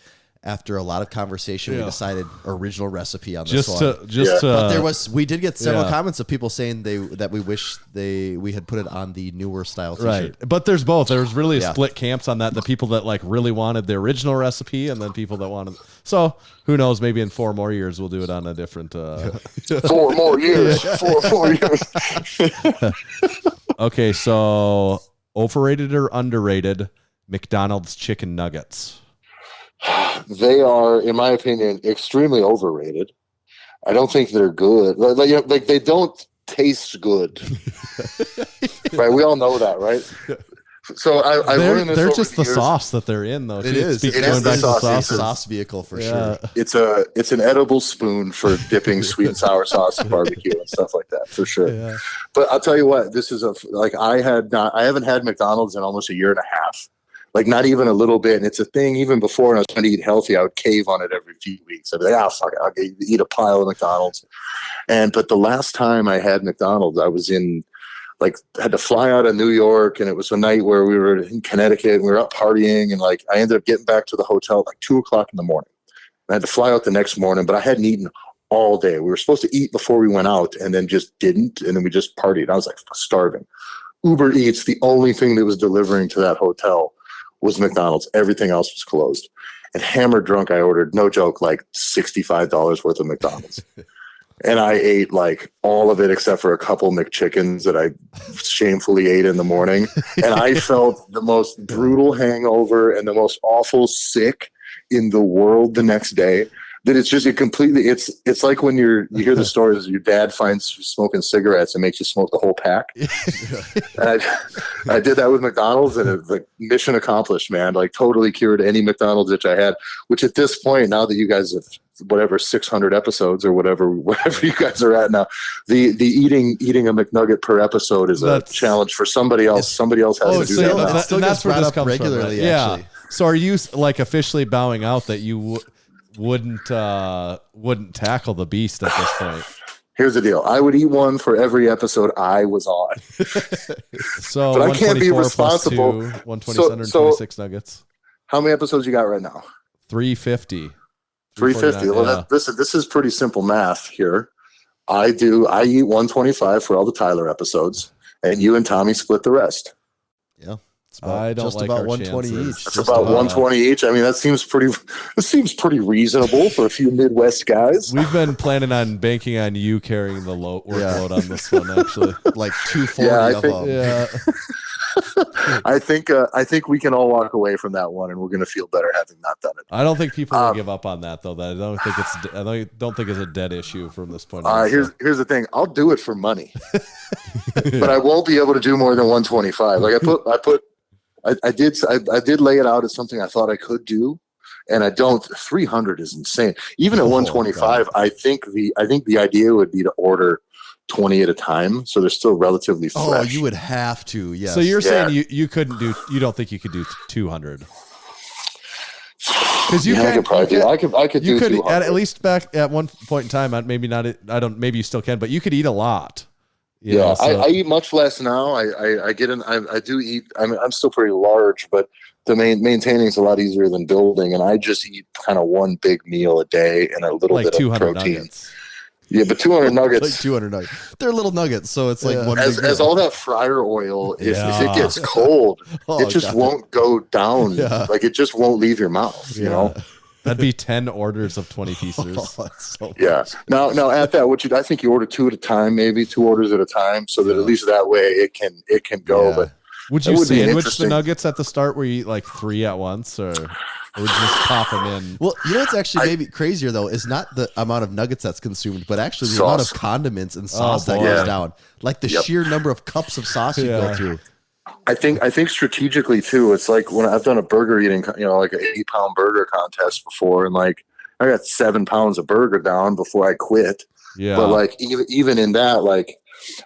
after a lot of conversation, we decided original recipe on this one. But we did get several comments of people saying that we wish we had put it on the newer style t-shirt. Right. But there's both. There's really a split camps on that. The people that like really wanted the original recipe, and then people that wanted. So who knows? Maybe in 4 more years we'll do it on a different. 4 more years. 4 years. Okay, so overrated or underrated McDonald's chicken nuggets? They are, in my opinion, extremely overrated. I don't think they're good. Like they don't taste good. Right? We all know that, right? So I learned this. They're over just the the years. sauce that they're in, though. It is. It is the Sauce vehicle for sure. It's an edible spoon for dipping sweet and sour sauce and barbecue and stuff like that, for sure. Yeah. But I'll tell you what, this is I haven't had McDonald's in almost a year and a half. Like not even a little bit. And it's a thing even before when I was trying to eat healthy, I would cave on it every few weeks. I'd be like, fuck it, I'll eat a pile of McDonald's. But the last time I had McDonald's, I was had to fly out of New York, and it was a night where we were in Connecticut and we were out partying, and I ended up getting back to the hotel at 2:00 in the morning. I had to fly out the next morning, but I hadn't eaten all day. We were supposed to eat before we went out and then just didn't. And then we just partied. I was like starving. Uber Eats, the only thing that was delivering to that hotel was McDonald's. Everything else was closed. And hammered drunk, I ordered, no joke, like $65 worth of McDonald's. And I ate like all of it except for a couple McChickens that I shamefully ate in the morning. And I felt the most brutal hangover and the most awful sick in the world the next day. That it's like when you hear the stories, your dad finds you smoking cigarettes and makes you smoke the whole pack. And I did that with McDonald's, and it's like mission accomplished, man. Like totally cured any McDonald's itch I had, which at this point, now that you guys have whatever 600 episodes or whatever you guys are at now, the eating a McNugget per episode is a challenge for somebody else. Somebody else has to do that. And that's where this comes regularly, from, right? actually. Yeah. So are you like officially bowing out that you wouldn't tackle the beast at this point? Here's the deal. I would eat one for every episode I was on. So but I can't be responsible. 126 nuggets. How many episodes you got right now? 350. 350. Well, this is pretty simple math here. I eat 125 for all the Tyler episodes, and you and Tommy split the rest. Yeah. I don't just like about our 120 chances. each. It's about 120 each. I mean, that seems pretty reasonable for a few Midwest guys. We've been planning on banking on you carrying the workload on this one, actually. Like 240 of them. Yeah. I think we can all walk away from that one, and we're going to feel better having not done it. I don't think people will give up on that, though. I don't think it's a dead issue from this point on. Here's the thing. I'll do it for money, but I won't be able to do more than 125. Like I did lay it out as something I thought I could do, and I don't. 300 is insane. Even at 125, I think the idea would be to order 20 at a time, so they're still relatively fresh. Oh, you would have to, yes. So you're saying you couldn't do? You don't think you could do 200? Because I could probably do. I could do 200. At least back at one point in time. Maybe not. I don't. Maybe you still can, but you could eat a lot. I eat much less now. I do eat. I'm still pretty large, but the maintaining is a lot easier than building, and I just eat kind of one big meal a day and a little bit of protein. Nuggets. Yeah, but 200 nuggets. Like 200 nuggets. They're little nuggets, so it's like one. As all that fryer oil, if it gets cold, it just won't go down. Yeah. Like it just won't leave your mouth. You know. That'd be 10 orders of 20 pieces. Yeah. Now at that, I think you order 2 at a time, maybe 2 orders at a time, so that at least that way it can go. Yeah. But would you sandwich the nuggets at the start where you eat like 3 at once, or would you just pop them in? Well, you know what's actually maybe crazier though is not the amount of nuggets that's consumed, but actually the amount of condiments and sauce that goes down. Like the sheer number of cups of sauce you go through. I think strategically too, it's like when I've done a burger eating, like an 80-pound burger contest before, and like I got 7 pounds of burger down before I quit. Yeah. But like even in that, like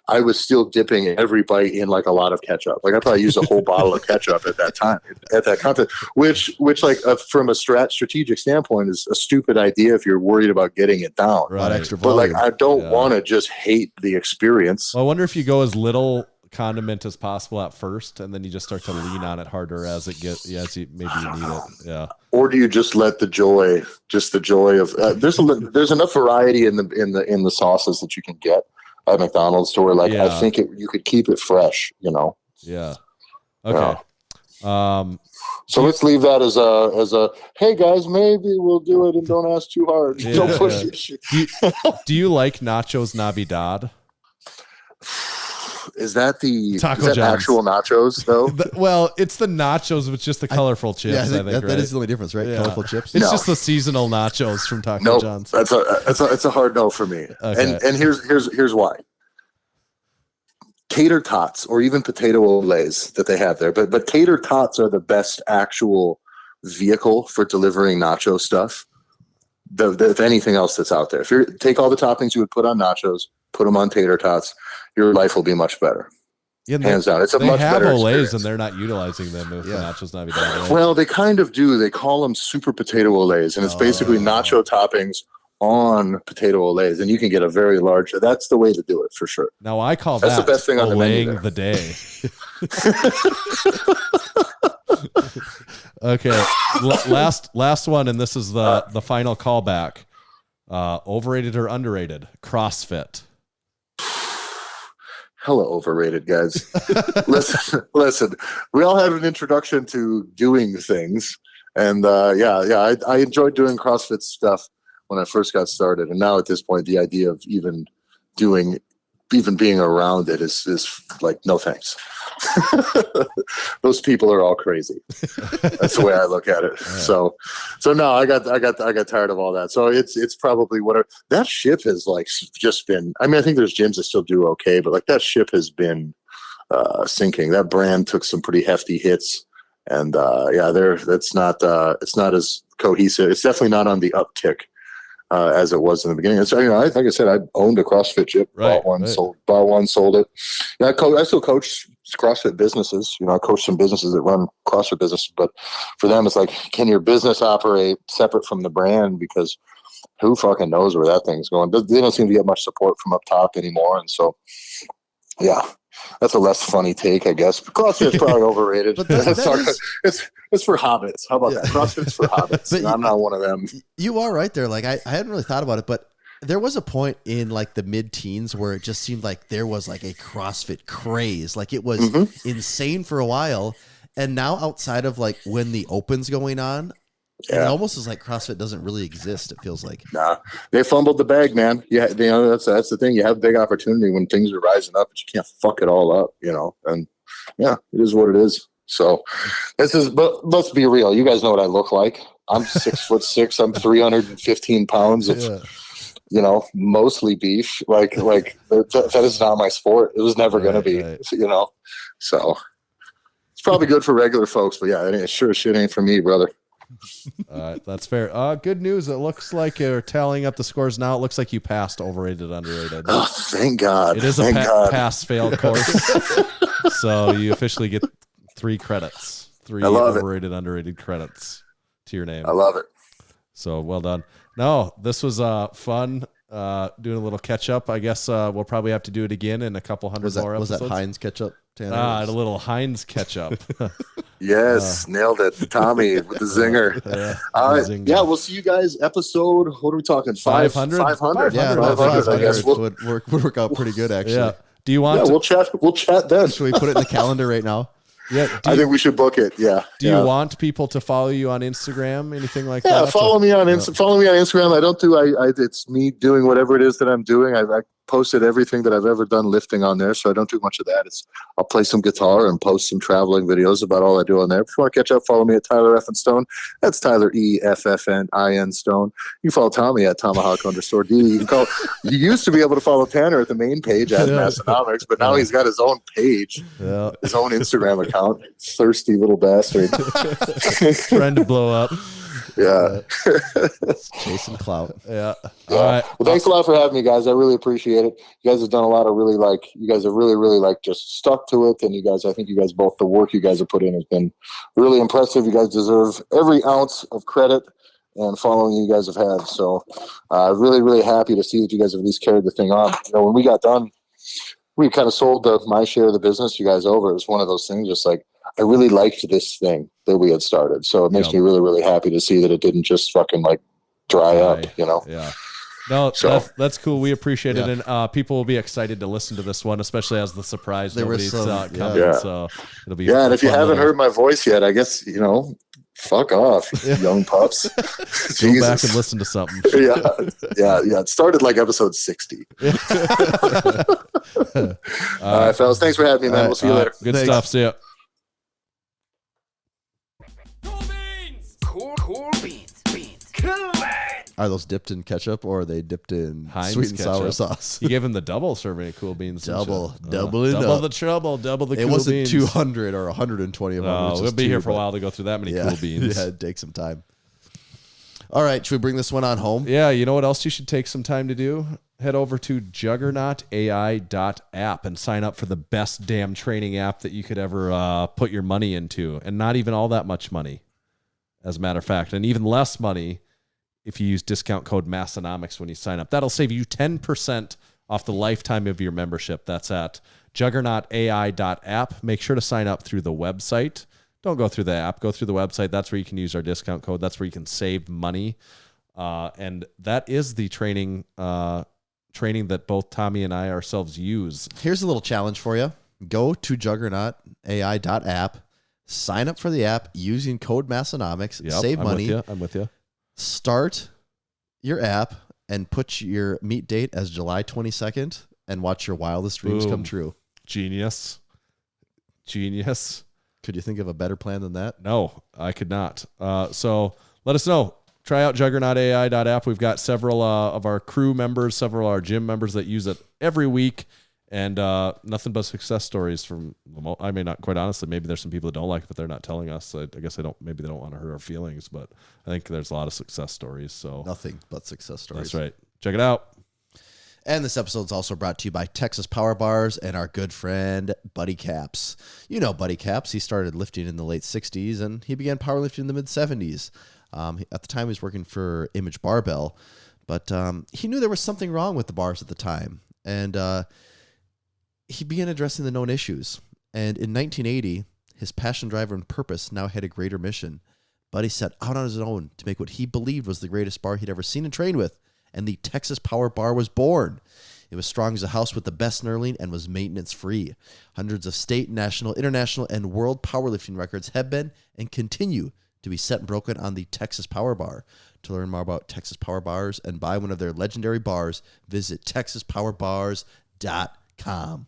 I was still dipping every bite in like a lot of ketchup. Like I probably used a whole bottle of ketchup at that time at that contest, which like from a strategic standpoint is a stupid idea if you're worried about getting it down. Right. Extra but volume. like I don't want to just hate the experience. Well, I wonder if you go as little condiment as possible at first, and then you just start to lean on it harder as it gets, maybe you need it. Yeah. Or do you just let the joy of there's enough variety in the sauces that you can get at McDonald's to where I think you could keep it fresh, Yeah. Okay. So let's leave that as a hey guys, maybe we'll do it and don't ask too hard. Don't push it. Do you like nachos Navidad? Is that Taco John's actual nachos though? Well, it's the nachos with just the colorful chips. Yeah, I think that is the only difference, right? Yeah. Colorful chips. It's just the seasonal nachos from Taco John's. It's a hard no for me. Okay. And here's why. Tater tots or even potato olays that they have there, but tater tots are the best actual vehicle for delivering nacho stuff. If anything else that's out there, if you take all the toppings you would put on nachos, put them on tater tots, your life will be much better. Yeah, hands down. It's a much better experience. They have olays and they're not utilizing them with the nachos Navidad. Right? Well, they kind of do. They call them super potato olays, and it's basically nacho toppings on potato olays, and you can get a very large. That's the way to do it for sure. Now I call that's that the best thing on the menu. The day. Okay, last one, and this is the final callback. Overrated or underrated? CrossFit. Hella overrated, guys. Listen. We all had an introduction to doing things, and I enjoyed doing CrossFit stuff when I first got started, and now at this point, the idea of even being around it is like, no thanks. Those people are all crazy. That's the way I look at it. Yeah. So no, I got tired of all that. So it's probably whatever. That ship has like just been. I mean, I think there's gyms that still do okay, but like that ship has been sinking. That brand took some pretty hefty hits, and it's not as cohesive. It's definitely not on the uptick as it was in the beginning. So, like I said, I owned a CrossFit gym, bought one, sold it. Yeah, I still coach CrossFit businesses. I coach some businesses that run CrossFit businesses, but for them, it's like, can your business operate separate from the brand? Because who fucking knows where that thing's going? They don't seem to get much support from up top anymore, and so yeah. That's a less funny take, I guess. But CrossFit's probably overrated. But it's for hobbits. How about that? CrossFit's for hobbits. I'm not one of them. You are right there. Like I hadn't really thought about it, but there was a point in like the mid-teens where it just seemed like there was like a CrossFit craze. Like it was insane for a while. And now outside of like when the Open's going on, it almost is like CrossFit doesn't really exist. It feels like. Nah, they fumbled the bag, man. Yeah, that's the thing. You have big opportunity when things are rising up, but you can't fuck it all up, And yeah, it is what it is. So but let's be real. You guys know what I look like. I'm 6'6". I'm 315 pounds of, mostly beef. Like that is not my sport. It was never going to be, So it's probably good for regular folks, but yeah, it sure as shit ain't for me, brother. That's fair. Good news. It looks like you're tallying up the scores now. It looks like you passed overrated, underrated. Oh, thank God. It is a pass-fail course. So you officially get 3 credits. 3 overrated, underrated credits to your name. I love it. So well done. No, this was fun. Doing a little catch up. I guess we'll probably have to do it again in a couple hundred more episodes. Was that Heinz ketchup? A little Heinz ketchup. Yes, nailed it. Tommy with the zinger. Yeah, we'll see you guys. Episode, what are we talking? 500? 500. Yeah, 500, I guess. Would work out pretty good, actually. Yeah. Do you want We'll chat then. Should we put it in the calendar right now? Yeah, I think we should book it. Yeah. Do you want people to follow you on Instagram? Anything like that? Yeah, follow me on Instagram. I don't do. It's me doing whatever it is that I'm doing. I posted everything that I've ever done lifting on there, so I don't do much of that. I'll play some guitar and post some traveling videos about all I do on there. If you want to catch up, follow me at Tyler Effin Stone. That's Tyler EFFNIN Stone. You can follow Tommy at Tomahawk_D. You used to be able to follow Tanner at the main page at Massenomics, but now he's got his own page, his own Instagram account. Thirsty little bastard. Trying to blow up. Yeah. Chasing clout. Yeah. All right. Well, thanks a lot for having me, guys. I really appreciate it. You guys have done a lot of you guys have really just stuck to it. And I think you guys both, the work you guys have put in has been really impressive. You guys deserve every ounce of credit and following you guys have had. So really happy to see that you guys have at least carried the thing on. When we got done, we kind of sold my share of the business, you guys over. It was one of those things, just like, I really liked this thing that we had started. So it makes me really, really happy to see that it didn't just fucking like dry up, you know? Yeah. No, So- that's cool. We appreciate it. And people will be excited to listen to this one, especially as the surprise There was nobody's some- coming. yeah. So it'll be Yeah. And if you fun haven't little- heard my voice yet, I guess, you know, fuck off, young pups. go back and listen to something. Yeah. It started like episode 60. All right, fellas. Thanks for having me, man. We'll see you later. Good Thanks. stuff. See ya. Are those dipped in ketchup or are they dipped in Heinz sweet and sour ketchup. sauce? You gave him the double serving of cool beans. didn't Double you? it double up. the trouble, double the It cool wasn't beans. 200 or 120 of them. No, it was we'll just be here two, for a but- while to go through that many Yeah, cool beans. yeah, it'd take some time. All right, should we bring this one on home? Yeah, you know what else you should take some time to do? Head over to juggernautai.app and sign up for the best damn training app that you could ever put your money into. And not even all that much money, as a matter of fact. And even less money if you use discount code Massenomics when you sign up. That'll save you 10% off the lifetime of your membership. That's at juggernautai.app. Make sure to sign up through the website. Don't go through the app. Go through the website. That's where you can use our discount code. That's where you can save money. And that is the training that both Tommy and I ourselves use. Here's a little challenge for you. Go to juggernautai.app, sign up for the app using code Massenomics, Yep, save money, I'm with you. start your app, and put your meet date as July 22nd and watch your wildest dreams come Boom. true. Genius. Could you think of a better plan than that? No, I could not. So let us know. Try out juggernautai.app. We've got several of our crew members, several of our gym members that use it every week. And nothing but success stories from, I mean, not quite honestly, maybe there's some people that don't like it, but they're not telling us. I guess maybe they don't want to hurt our feelings, but I think there's a lot of success stories. So Nothing but success stories. that's right. Check it out. And this episode is also brought to you by Texas Power Bars and our good friend Buddy Caps. You know Buddy Caps. He started lifting in the late 60s and he began powerlifting in the mid 70s. At the time, he was working for Image Barbell, but he knew there was something wrong with the bars at the time. And he began addressing the known issues. And in 1980, his passion, drive, and purpose now had a greater mission. Buddy set out on his own to make what he believed was the greatest bar he'd ever seen and trained with. And the Texas Power Bar was born. It was strong as a house with the best knurling and was maintenance free. Hundreds of state, national, international, and world powerlifting records have been and continue to be set and broken on the Texas Power Bar. To learn more about Texas Power Bars and buy one of their legendary bars, visit texaspowerbars.com.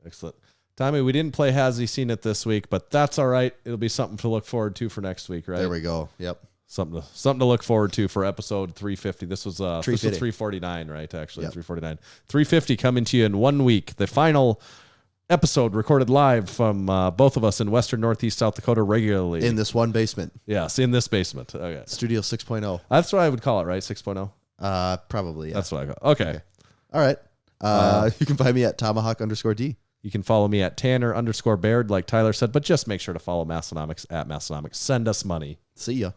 Excellent. Tommy, we didn't play Has He Seen It this week, but that's all right. It'll be something to look forward to for next week, right? There we go. Yep. Something to look forward to for episode 350. This was 349, right? Actually, Yep. 349. 350 coming to you in 1 week. The final episode recorded live from both of us in Western Northeast South Dakota regularly. In this one basement. Yes, in this basement. Okay. Studio 6.0. That's what I would call it, right? 6.0? Probably, yeah. That's what I call it. Okay. All right. You can find me at Tomahawk_D. You can follow me at Tanner_Baird, like Tyler said, but just make sure to follow Massenomics at Massenomics. Send us money. See ya.